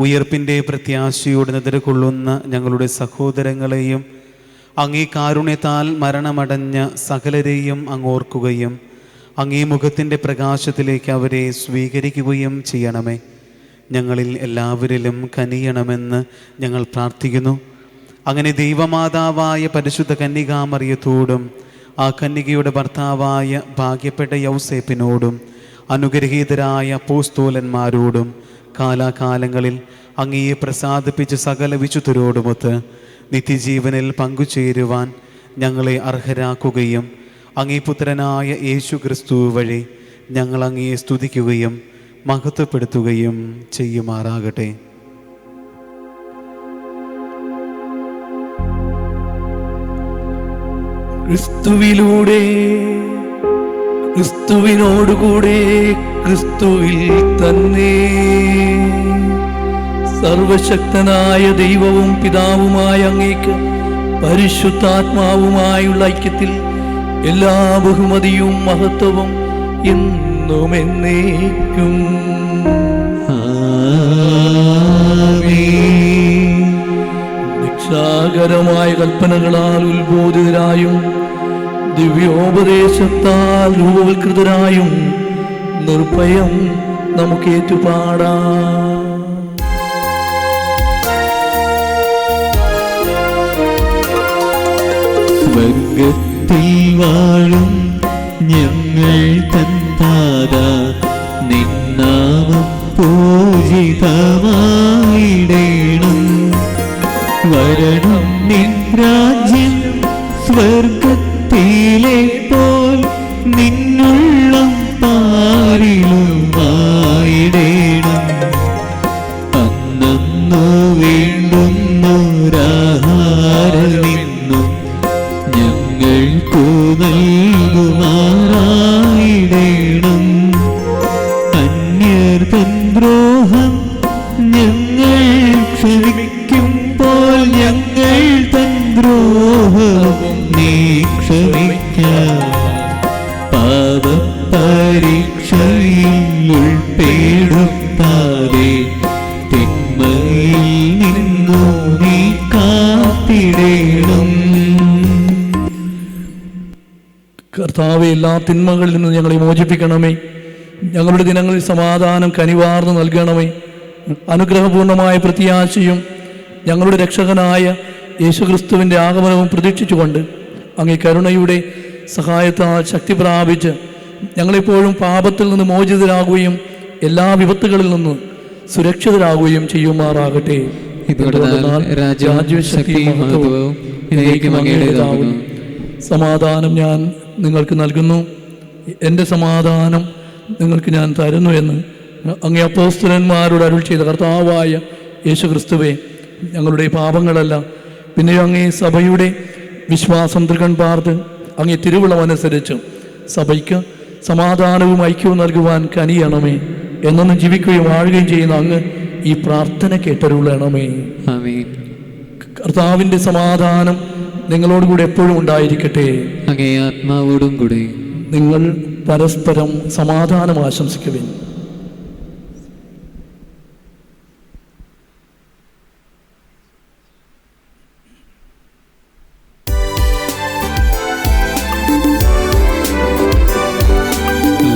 [SPEAKER 5] ഉയർപ്പിൻ്റെ പ്രത്യാശയോട് നിദ്രകൊള്ളുന്ന ഞങ്ങളുടെ സഹോദരങ്ങളെയും അങ്ങേ കാരുണ്യത്താൽ മരണമടഞ്ഞ സകലരെയും അങ്ങ് ഓർക്കുകയും അങ്ങേ മുഖത്തിൻ്റെ പ്രകാശത്തിലേക്ക് അവരെ സ്വീകരിക്കുകയും ചെയ്യണമേ. ഞങ്ങളിൽ എല്ലാവരിലും കനിയണമെന്ന് ഞങ്ങൾ പ്രാർത്ഥിക്കുന്നു. അങ്ങനെ ദൈവമാതാവായ പരിശുദ്ധ കന്യകാമറിയത്തോടും ആ കന്യകയുടെ ഭർത്താവായ ഭാഗ്യപ്പെട്ട യൗസേപ്പിനോടും അനുഗ്രഹീതരായ അപ്പോസ്തലന്മാരോടും കാലാകാലങ്ങളിൽ അങ്ങയെ പ്രസാദിപ്പിച്ച സകല വിശുദ്ധരോടുമൊത്ത് നിത്യജീവനിൽ പങ്കുചേരുവാൻ ഞങ്ങളെ അർഹരാക്കുകയും അങ്ങേ പുത്രനായ യേശു ക്രിസ്തു വഴി ഞങ്ങൾ അങ്ങയെ സ്തുതിക്കുകയും മഹത്വപ്പെടുത്തുകയും ചെയ്യുമാറാകട്ടെ.
[SPEAKER 2] ക്രിസ്തുവിലൂടെ, ക്രിസ്തുവിനോടുകൂടെ, ക്രിസ്തുവിൽ തന്നെ സർവശക്തനായ ദൈവവും പിതാവുമായ അങ്ങേക്ക് പരിശുദ്ധാത്മാവുമായുള്ള ഐക്യത്തിൽ എല്ലാ ബഹുമതിയും മഹത്വവും എന്നും എന്നേക്കും. രക്ഷാകരമായ കൽപ്പനകളാൽ ഉത്ബോധിതരായും ദിവ്യോപദേശത്താൽ രൂപവൽകൃതരായും നിർഭയം നമുക്ക് ഏറ്റുപാടാം.
[SPEAKER 1] സ്വർഗത്തിൽ വാഴും ഞങ്ങൾ തൻ താതാ, നിന്നാമം പൂജിതമായിടേണം. വരണം നിൻ രാജ്യം, സ്വർഗത്തിലെ പോൽ നിന്നുള്ളം പാരിലുമായിടേണം. അന്നു വേണ്ടുന്നൊരാഹാരമെന്നും ഞങ്ങൾക്കു നൽകുമാറായിടേണം. അന്യർ തൻ ദ്രോഹം ഞങ്ങൾ ക്ഷമിക്കുമ്പോൾ പോൽ ഞങ്ങൾ തൻ ദ്രോഹവും നീ ക്ഷമിക്കാം. പാപപരീക്ഷയിൽ ഉൾപ്പെടുത്താതെ തിന്മയിൽ നിന്നു നീ കാത്തിടേണം.
[SPEAKER 2] കർത്താവെ, എല്ലാ തിന്മകളിൽ നിന്ന് ഞങ്ങളെ മോചിപ്പിക്കണമേ. ഞങ്ങളുടെ ദിനങ്ങളിൽ സമാധാനം കനിവാർന്ന് നൽകണമേ. അനുഗ്രഹപൂർണമായ പ്രത്യാശയും ഞങ്ങളുടെ രക്ഷകനായ യേശുക്രിസ്തുവിൻ്റെ ആഗമനവും പ്രതീക്ഷിച്ചുകൊണ്ട് അങ്ങേ കരുണയുടെ സഹായത്താൽ ശക്തി പ്രാപിച്ച് ഞങ്ങളെപ്പോഴും പാപത്തിൽ നിന്ന് മോചിതരാകുകയും എല്ലാ വിപത്തുകളിൽ നിന്ന് സുരക്ഷിതരാകുകയും ചെയ്യുമാറാകട്ടെ. സമാധാനം ഞാൻ നിങ്ങൾക്ക് നൽകുന്നു, എൻ്റെ സമാധാനം നിങ്ങൾക്ക് ഞാൻ തരുന്നു എന്ന് അങ്ങേ അപ്പോസ്തലന്മാരോട് അരുൾ ചെയ്ത കർത്താവായ യേശുക്രിസ്തുവേ, ഞങ്ങളുടെ പാപങ്ങളല്ല പിന്നെയോ അങ്ങേ സഭയുടെ വിശ്വാസം തൃക്കൺ പാർത്ത് അങ്ങേ തിരുവിളമനുസരിച്ച് സഭയ്ക്ക് സമാധാനവും ഐക്യവും നൽകുവാൻ കനിയണമേ. എന്നൊന്നും ജീവിക്കുകയും വാഴുകയും ചെയ്യുന്ന അങ്ങ് ഈ പ്രാർത്ഥന കേട്ടരുളണമേ. കർത്താവിൻ്റെ സമാധാനം നിങ്ങളോടുകൂടി എപ്പോഴും ഉണ്ടായിരിക്കട്ടെ.
[SPEAKER 4] അങ്ങേ ആത്മാവോടും കൂടെ.
[SPEAKER 2] നിങ്ങൾ പരസ്പരം സമാധാനം ആശംസിക്കുവിൻ.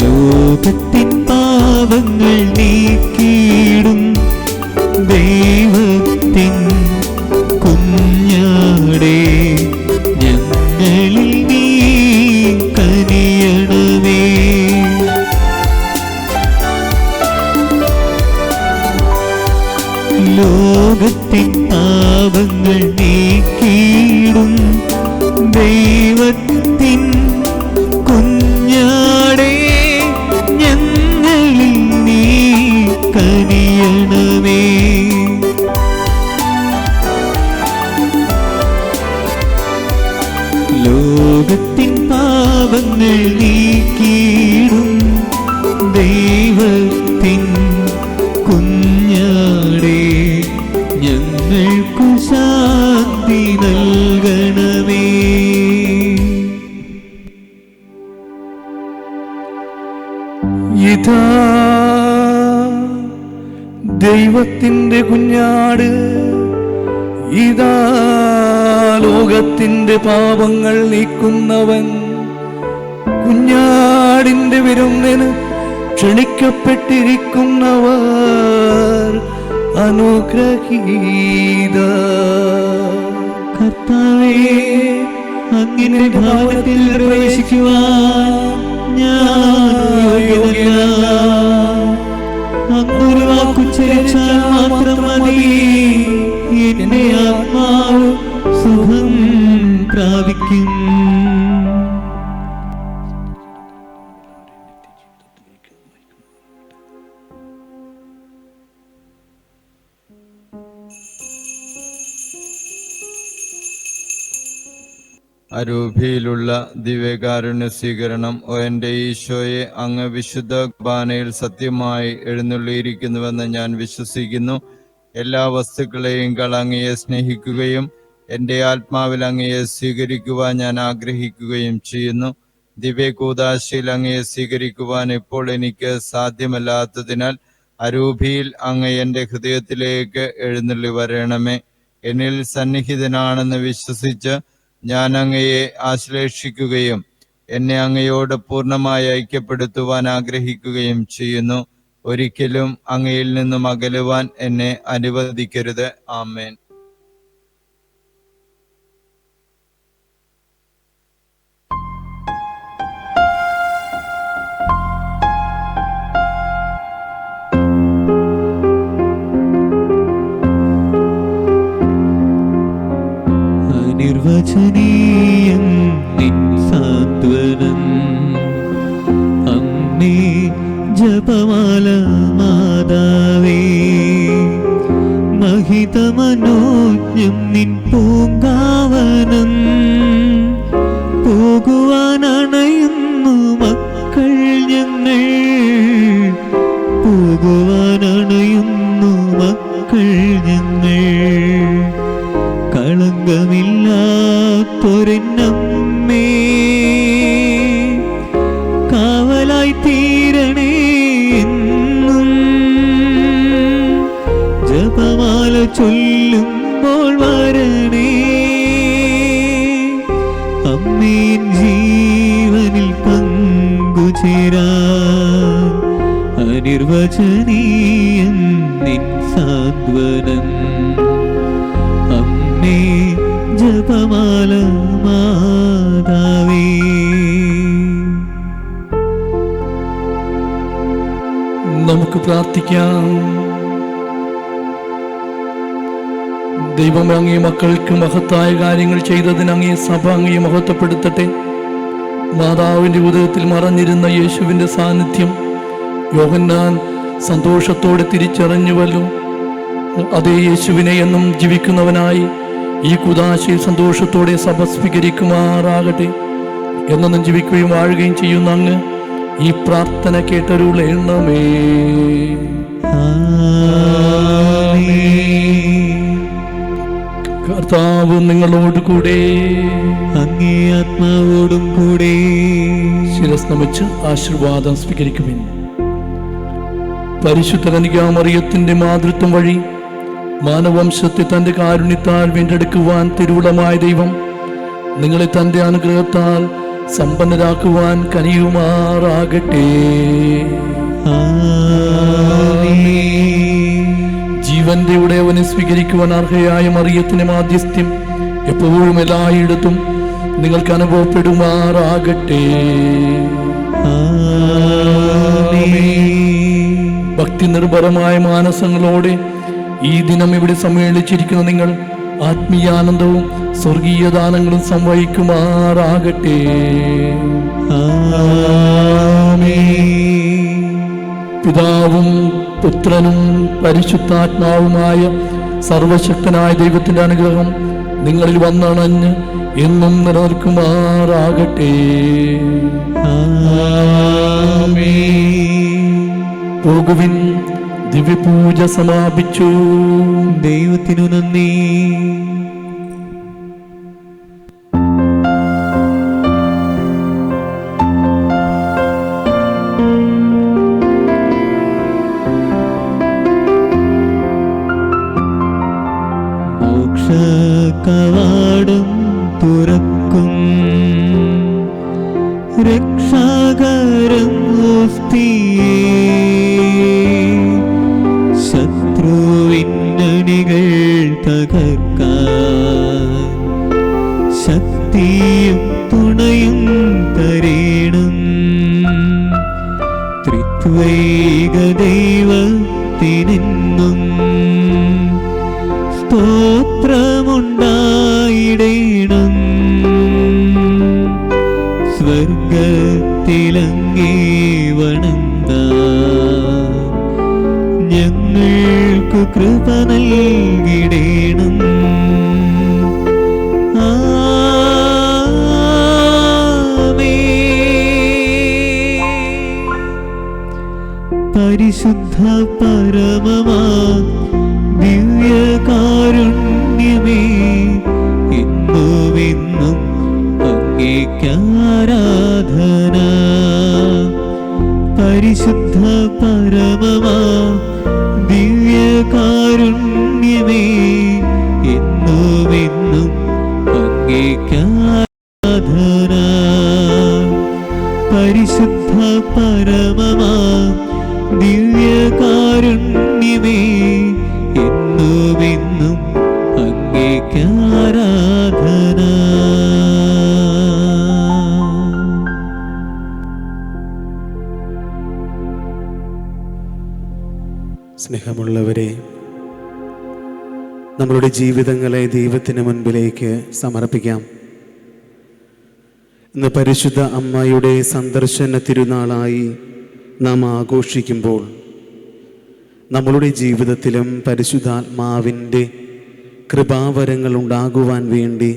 [SPEAKER 1] ലോകത്തിൻ പാവങ്ങൾ നീക്കിയിടും ദൈവത്തിൻ കുഞ്ഞാടേ, ഞങ്ങളിൽ നീ കനിയണമേ. ലോകത്തിൻ പാവങ്ങൾ നീക്കിയിടും ദൈവത്തിൻ കുഞ്ഞാടേ, ഞങ്ങളിൽ നീ കനിയണമേ. ലോകത്തിൻ പാവങ്ങൾ നീക്കിയിടും ദൈവത്തിൻ കുഞ്ഞാടേ, ഞങ്ങൾക്കു ശാന്തി നൽകണമേ.
[SPEAKER 2] ഇതാ ദൈവത്തിൻ്റെ കുഞ്ഞാട്, ഇതാ ലോകത്തിൻ്റെ പാപങ്ങൾ നീക്കുന്നവൻ. കുഞ്ഞാടിൻ്റെ വിരുന്നിന് ക്ഷണിക്കപ്പെട്ടിരിക്കുന്നവർ അനുഗ്രഹീത.
[SPEAKER 1] കർത്താവേ, അങ്ങയുടെ ഭവനത്തിൽ പ്രവേശിക്കുവാൻ ഞാൻ യോഗ്യനല്ല. അങ്ങൊരു വാക്കുച്ചരിച്ചാൽ മാത്രം മതി, എന്റെ ആത്മാവ് സുഖം പ്രാപിക്കും.
[SPEAKER 3] അരൂപിയിലുള്ള ദിവ്യകാരുണ്യ സ്വീകരണം. ഓ എൻ്റെ ഈശോയെ, അങ്ങ് വിശുദ്ധ കുർബാനയിൽ സത്യമായി എഴുന്നള്ളിയിരിക്കുന്നുവെന്ന് ഞാൻ വിശ്വസിക്കുന്നു. എല്ലാ വസ്തുക്കളെയും അങ്ങയെ സ്നേഹിക്കുകയും എൻ്റെ ആത്മാവിൽ അങ്ങയെ സ്വീകരിക്കുവാൻ ഞാൻ ആഗ്രഹിക്കുകയും ചെയ്യുന്നു. ദിവ്യകൂദാശയിൽ അങ്ങയെ സ്വീകരിക്കുവാൻ ഇപ്പോൾ എനിക്ക് സാധ്യമല്ലാത്തതിനാൽ അരൂപിയിൽ അങ്ങ് എൻ്റെ ഹൃദയത്തിലേക്ക് എഴുന്നള്ളി വരണമേ. എന്നിൽ സന്നിഹിതനാണെന്ന് വിശ്വസിച്ച് ഞാൻ അങ്ങയെ ആശ്ലേഷിക്കുകയും എന്നെ അങ്ങയോട് പൂർണ്ണമായി ഐക്യപ്പെടുത്തുവാൻ ആഗ്രഹിക്കുകയും ചെയ്യുന്നു. ഒരിക്കലും അങ്ങയിൽ നിന്നും അകലുവാൻ എന്നെ അനുവദിക്കരുത്. ആമേൻ.
[SPEAKER 1] നിർവചനീയം നിൻ സാന്ത്വനം, അമ്മേ ജപമാല മാതാവേ, മഹിതമനോജ്ഞം നിൻ പൂങ്കാവനം. പോകുവാനണയുന്നു മക്കൾ ഞങ്ങൾ, പോകുവാനണയുന്നു മക്കൾ ഞങ്ങൾ. രോഗമില്ലാത്തൊരെന്നമ്മേ കാവലായി തീരണേ എന്നും. ജപമാല ചൊല്ലുമ്പോൾ വരണേ അമ്മേൻ ജീവനിൽ പങ്കുചേരാൻ. അനിർവചനീയം നിൻ സാന്ത്വനം അമ്മേ ജപമാല മാതാവേ.
[SPEAKER 2] നമുക്ക് പ്രാർത്ഥിക്കാം. ദൈവമേ, അങ്ങേ മക്കൾക്ക് മഹത്തായ കാര്യങ്ങൾ ചെയ്തതിന് അങ്ങേ സഭ അങ്ങേ മഹത്വപ്പെടുത്തട്ടെ. മാതാവിൻ്റെ ഉദരത്തിൽ മറഞ്ഞിരുന്ന യേശുവിൻ്റെ സാന്നിധ്യം യോഹന്നാൻ സന്തോഷത്തോടെ തിരിച്ചറിഞ്ഞുവല്ലോ. അതേ യേശുവിനെ എന്നും ജീവിക്കുന്നവനായി ഈ കുദാശയെ സന്തോഷത്തോടെ സഭ സ്വീകരിക്കുമാറാകട്ടെ. എന്നും ജീവിക്കുകയും വാഴുകയും ചെയ്യുന്ന അങ്ങ് ഈ പ്രാർത്ഥന കേട്ടരുളേണമേ. കർത്താവ് നിങ്ങളോട് കൂടെ,
[SPEAKER 1] അങ്ങേ ആത്മാവോടും കൂടെ.
[SPEAKER 2] ശിരസ് നമിച്ച് ആശീർവാദം സ്വീകരിക്കുവിൻ. പരിശുദ്ധ കന്യകാമറിയത്തിന്റെ മാതൃത്വം വഴി മാനവംശത്തെ തന്റെ കാരുണ്യത്താൽ വീണ്ടെടുക്കുവാൻ തിരുവുളമായ ദൈവം നിങ്ങളെ തന്റെ അനുഗ്രഹത്താൽ സമ്പന്നരാക്കുവാൻ കനിയുമാറാകട്ടെ. ജീവന്റെ ഉടയവനെ സ്വീകരിക്കുവാൻ അർഹയായ മറിയത്തിന്റെ മാധ്യസ്ഥ്യം എപ്പോഴും എല്ലായിടത്തും നിങ്ങൾക്ക് അനുഭവപ്പെടുമാറാകട്ടെ. ഭക്തി നിർഭരമായ മാനസങ്ങളോടെ ഈ ദിനം ഇവിടെ സമ്മേളിച്ചിരിക്കുന്ന നിങ്ങൾ ആത്മീയാനന്ദവും സ്വർഗീയ ദാനങ്ങളും സംവഹിക്കുമാറാകട്ടെ. പിതാവും പുത്രനും പരിശുദ്ധാത്മാവുമായ സർവശക്തനായ ദൈവത്തിന്റെ അനുഗ്രഹം നിങ്ങളിൽ വന്നണഞ്ഞ് എന്നും നിലനിൽക്കുമാറാകട്ടെ. പോകുവിൻ, ദിവ്യപൂജ സമാപിച്ചു.
[SPEAKER 1] ദൈവത്തിനു നന്ദി. മോക്ഷകവാടം തുറക്കും രക്ഷാകരം ഓസ്തിയേ ശത്രുവിന്നണികൾ തകർക്കാൻ ശക്തിയും തുണയും തരേണം. ത്രിത്വൈക ദൈവത്തിനെന്നും സ്തോത്രമുണ്ടായിടേണം. സ്വർഗത്തിലങ്ങേ വണങ്ങാൻ ഞങ്ങൾക്ക് കൃപ നൽകിടേണം. പരിശുദ്ധ പരമമാ ദിവ്യകാരുണ്യമേ എന്നുമെന്നും അങ്ങേക്കാരാധന. പരിശുദ്ധ പരമമാ ദിവ്യകാരുണ്യമേ എന്നുമെന്നും അങ്ങേക്കാരാധന. പരിശുദ്ധ പരമമാ ദിവ്യകാരുണ്യമേ എന്നുമെന്നും അങ്ങേക്കാരാധന.
[SPEAKER 5] സ്നേഹമുള്ളവരെ, നമ്മളുടെ ജീവിതങ്ങളെ ദൈവത്തിന് മുൻപിലേക്ക് സമർപ്പിക്കാം. ഇന്ന് പരിശുദ്ധ അമ്മയുടെ സന്ദർശന തിരുനാളായി നാം ആഘോഷിക്കുമ്പോൾ നമ്മളുടെ ജീവിതത്തിലും പരിശുദ്ധാത്മാവിൻ്റെ കൃപാവരങ്ങൾ ഉണ്ടാകുവാൻ വേണ്ടി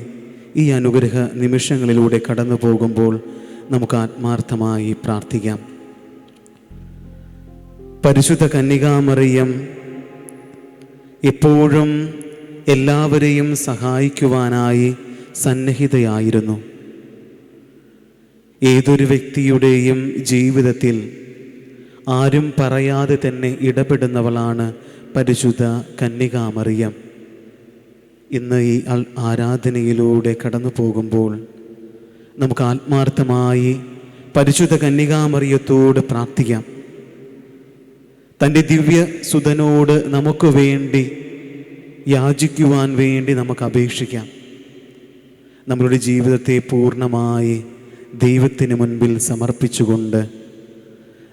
[SPEAKER 5] ഈ അനുഗ്രഹ നിമിഷങ്ങളിലൂടെ കടന്നു പോകുമ്പോൾ നമുക്ക് ആത്മാർത്ഥമായി പ്രാർത്ഥിക്കാം. പരിശുദ്ധ കന്യകാമറിയം എപ്പോഴും എല്ലാവരെയും സഹായിക്കുവാനായി സന്നിഹിതയായിരുന്നു. ഏതൊരു വ്യക്തിയുടെയും ജീവിതത്തിൽ ആരും പറയാതെ തന്നെ ഇടപെടുന്നവളാണ് പരിശുദ്ധ കന്യകാമറിയം. ഇന്ന് ഈ ആരാധനയിലൂടെ കടന്നു പോകുമ്പോൾ നമുക്ക് ആത്മാർത്ഥമായി പരിശുദ്ധ കന്യകാമറിയത്തോട് പ്രാർത്ഥിക്കാം. തൻ്റെ ദിവ്യസുതനോട് നമുക്ക് വേണ്ടി യാചിക്കുവാൻ വേണ്ടി നമുക്ക് അപേക്ഷിക്കാം. നമ്മളുടെ ജീവിതത്തെ പൂർണ്ണമായി ദൈവത്തിന് മുൻപിൽ സമർപ്പിച്ചുകൊണ്ട്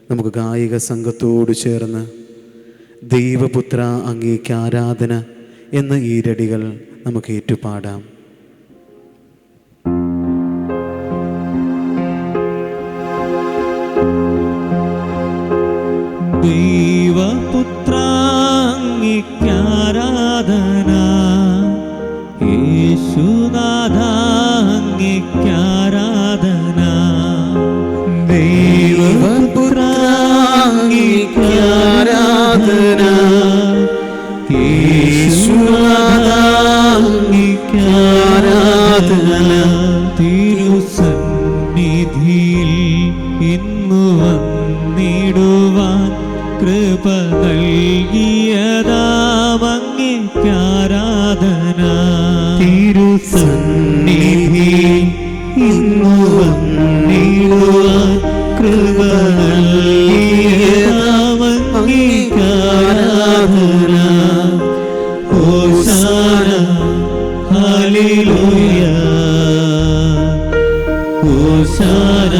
[SPEAKER 5] നമുക്ക് ഗായിക സംഘത്തോട് ചേർന്ന് ദൈവപുത്ര അങ്ങേക്ക് ആരാധന എന്ന ഈരടികൾ നമുക്ക് ഏറ്റുപാടാം.
[SPEAKER 1] ദൈവപുത്ര അങ്ങേക്ക് ആരാധന, യേശുനാഥ അങ്ങേക്ക് ആരാധന. ദൈവപുത്ര അങ്ങേക്ക് ആരാധന, യേശുനാഥ അങ്ങേക്ക് ആരാധന. തിരുസന്നിധിയിൽ ഇന്നു വന്നിടുവാൻ കൃപ നൽകിയതാം അങ്ങേക്ക് ആരാധന. തിരുസന്നിധിയിൽ ഇന്നു വന്നിടുവാൻ കൃപ നൽകിയതാം അങ്ങേക്ക് ആരാധന. ഹോശാന ഹല്ലേലൂയ, ഹോശാന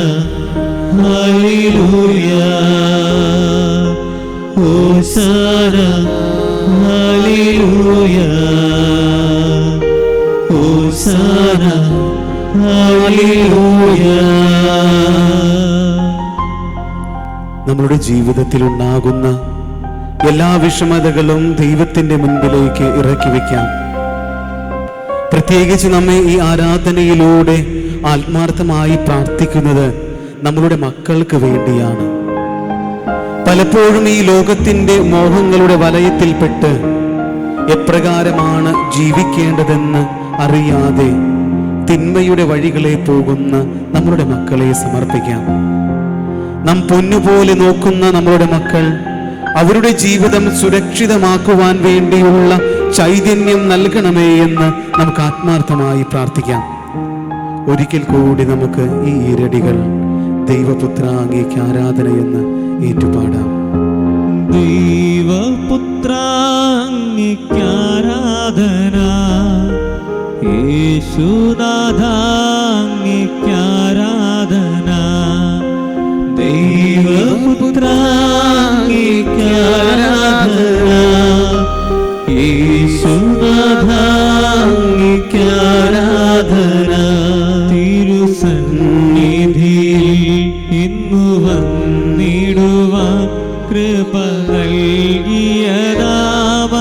[SPEAKER 1] ഹല്ലേലൂയ, ഹോശാന ഹല്ലേലൂയ, ഹോശാന ഹല്ലേലൂയ.
[SPEAKER 5] നമ്മളുടെ ജീവിതത്തിൽ ഉണ്ടാകുന്ന എല്ലാ വിഷമതകളും ദൈവത്തിൻ്റെ മുൻപിലേക്ക് ഇറക്കി വയ്ക്കാം. പ്രത്യേകിച്ച് നമ്മെ ഈ ആരാധനയിലൂടെ ആത്മാർത്ഥമായി പ്രാർത്ഥിക്കുന്നത് നമ്മളുടെ മക്കൾക്ക് വേണ്ടിയാണ്. പലപ്പോഴും ഈ ലോകത്തിൻ്റെ മോഹങ്ങളുടെ വലയത്തിൽപ്പെട്ട് എപ്രകാരമാണ് ജീവിക്കേണ്ടതെന്ന് അറിയാതെ തിന്മയുടെ വഴികളെ പോകുന്ന നമ്മളുടെ മക്കളെ സമർപ്പിക്കാം. നാം പൊന്നുപോലെ നോക്കുന്ന നമ്മളുടെ മക്കൾ അവരുടെ ജീവിതം സുരക്ഷിതമാക്കുവാൻ വേണ്ടിയുള്ള ചൈതന്യം നൽകണമേ എന്ന് നമുക്ക് ആത്മാർത്ഥമായി പ്രാർത്ഥിക്കാം. ഒരിക്കൽ കൂടി നമുക്ക് ഈ ഈരടികൾ ദൈവപുത്ര അങ്ങേക്ക് ആരാധന എന്ന് ഏറ്റുപാടാം.
[SPEAKER 1] ദൈവപുത്ര അങ്ങേക്ക് ആരാധന, യേശുനാഥ അങ്ങേക്ക് ആരാധന. ദൈവപുത്ര അങ്ങേക്ക് ആരാധന, യേശുനാഥ അങ്ങേക്ക് ആരാധന. തിരുസന്നിധിയിൽ ഇന്നു വന്നിടുവാൻ കൃപ നൽകിയതാം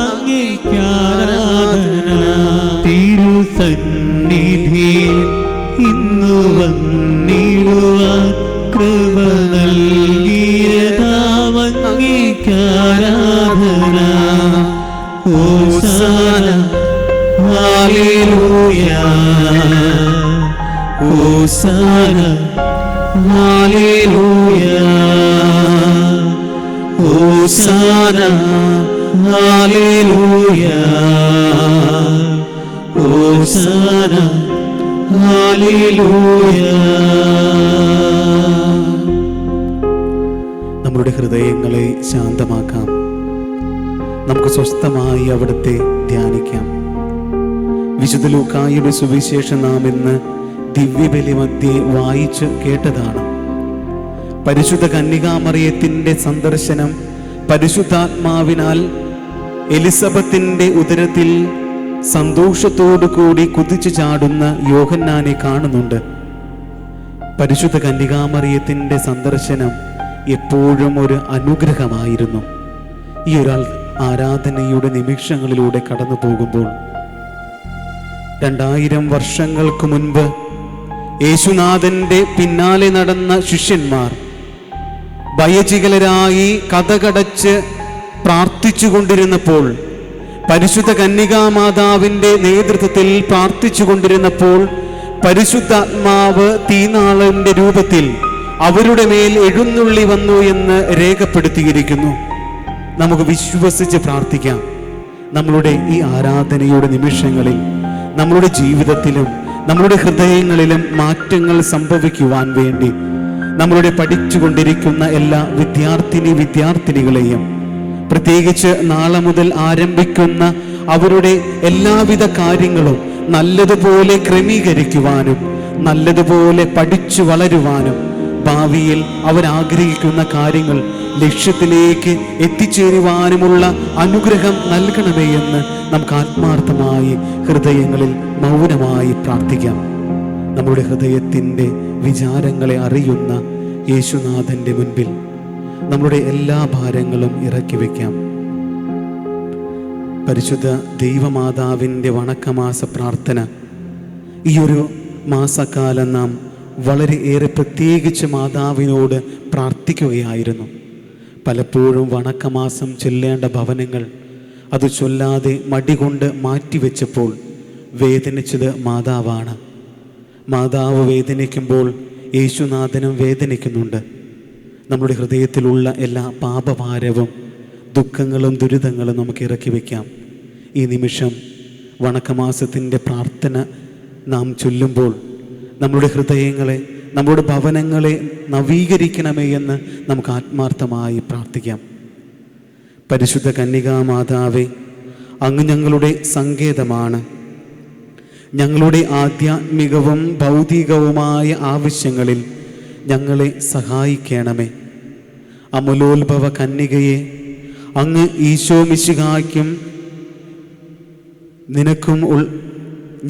[SPEAKER 1] അങ്ങേക്ക് ആരാധന. തിരുസന്നിധിയിൽ ഇന്നു വന്നിടുവാൻ കൃപ നൽകിയതാം അങ്ങേക്ക് ആരാധന. ഹോശാന ഹല്ലേലൂയ, ഹോശാന ഹല്ലേലൂയ, ഹോശാന ഹല്ലേലൂയ, ഹോശാന ഹല്ലേലൂയ.
[SPEAKER 5] നമ്മളുടെ ഹൃദയങ്ങളെ ശാന്തമാക്കാം. നമുക്ക് സ്വസ്ഥമായി അവിടുത്തെ ധ്യാനിക്കാം. വിശുദ്ധ ലൂക്കായുടെ സുവിശേഷം നാം ഇന്ന് ദിവ്യബലി മധ്യേ വായിച്ച് കേട്ടതാണ്. പരിശുദ്ധ കന്യകാമറിയത്തിൻ്റെ സന്ദർശനം പരിശുദ്ധാത്മാവിനാൽ എലിസബത്തിന്റെ ഉദരത്തിൽ സന്തോഷത്തോടു കൂടി കുതിച്ചു ചാടുന്ന യോഹന്നാനെ കാണുന്നുണ്ട്. പരിശുദ്ധ കന്യകാമറിയത്തിൻ്റെ സന്ദർശനം എപ്പോഴും ഒരു അനുഗ്രഹമായിരുന്നു. ഈ ഒരാൾ ആരാധനയുടെ നിമിഷങ്ങളിലൂടെ കടന്നു പോകുമ്പോൾ 2000 വർഷങ്ങൾക്ക് മുൻപ് യേശുനാഥന്റെ പിന്നാലെ നടന്ന ശിഷ്യന്മാർ ഭയചികലരായി കഥകടച്ച് പ്രാർത്ഥിച്ചു കൊണ്ടിരുന്നപ്പോൾ പരിശുദ്ധ കന്യകാമാതാവിൻ്റെ നേതൃത്വത്തിൽ പ്രാർത്ഥിച്ചു കൊണ്ടിരുന്നപ്പോൾ പരിശുദ്ധാത്മാവ് തീനാളന്റെ രൂപത്തിൽ അവരുടെ മേൽ എഴുന്നള്ളി വന്നു എന്ന് രേഖപ്പെടുത്തിയിരിക്കുന്നു. നമുക്ക് വിശ്വസിച്ച് പ്രാർത്ഥിക്കാം. നമ്മളുടെ ഈ ആരാധനയുടെ നിമിഷങ്ങളിൽ നമ്മളുടെ ജീവിതത്തിലും നമ്മളുടെ ഹൃദയങ്ങളിലും മാറ്റങ്ങൾ സംഭവിക്കുവാൻ വേണ്ടി നമ്മളുടെ പഠിച്ചുകൊണ്ടിരിക്കുന്ന എല്ലാ വിദ്യാർത്ഥിനികളെയും, പ്രത്യേകിച്ച് നാളെ മുതൽ ആരംഭിക്കുന്ന അവരുടെ എല്ലാവിധ കാര്യങ്ങളും നല്ലതുപോലെ ക്രമീകരിക്കുവാനും നല്ലതുപോലെ പഠിച്ചു വളരുവാനും ഭാവിയിൽ അവരാഗ്രഹിക്കുന്ന കാര്യങ്ങൾ ലക്ഷ്യത്തിലേക്ക് എത്തിച്ചേരുവാനുമുള്ള അനുഗ്രഹം നൽകണമേ എന്ന് നമുക്ക് ആത്മാർത്ഥമായി ഹൃദയങ്ങളിൽ മൗനമായി പ്രാർത്ഥിക്കാം. നമ്മുടെ ഹൃദയത്തിൻ്റെ വിചാരങ്ങളെ അറിയുന്ന യേശുനാഥൻ്റെ മുൻപിൽ നമ്മുടെ എല്ലാ ഭാരങ്ങളും ഇറക്കി വയ്ക്കാം. പരിശുദ്ധ ദൈവമാതാവിൻ്റെ വണക്കമാസ പ്രാർത്ഥന ഈ ഒരു മാസക്കാലം നാം വളരെ ഏറെ പ്രത്യേകിച്ച് മാതാവിനോട് പ്രാർത്ഥിക്കുകയായിരുന്നു. പലപ്പോഴും വണക്കമാസം ചൊല്ലേണ്ട ഭവനങ്ങൾ അത് ചൊല്ലാതെ മടികൊണ്ട് മാറ്റിവെച്ചപ്പോൾ വേദനിച്ചത് മാതാവാണ്. മാതാവ് വേദനിക്കുമ്പോൾ യേശുനാഥനും വേദനിക്കുന്നുണ്ട്. നമ്മുടെ ഹൃദയത്തിലുള്ള എല്ലാ പാപഭാരവും ദുഃഖങ്ങളും ദുരിതങ്ങളും നമുക്ക് ഇറക്കി വയ്ക്കാം. ഈ നിമിഷം വണക്കമാസത്തിൻ്റെ പ്രാർത്ഥന നാം ചൊല്ലുമ്പോൾ നമ്മുടെ ഹൃദയങ്ങളെ, നമ്മുടെ ഭവനങ്ങളെ നവീകരിക്കണമേ എന്ന് നമുക്ക് ആത്മാർത്ഥമായി പ്രാർത്ഥിക്കാം. പരിശുദ്ധ കന്യകാമാതാവേ, അങ്ങ് ഞങ്ങളുടെ സങ്കേതമാണ്. ഞങ്ങളുടെ ആധ്യാത്മികവും ഭൗതികവുമായ ആവശ്യങ്ങളിൽ ഞങ്ങളെ സഹായിക്കണമേ. അമലോത്ഭവ കന്യകയെ, അങ്ങ് ഈശോ മിശിഹായ്ക്കും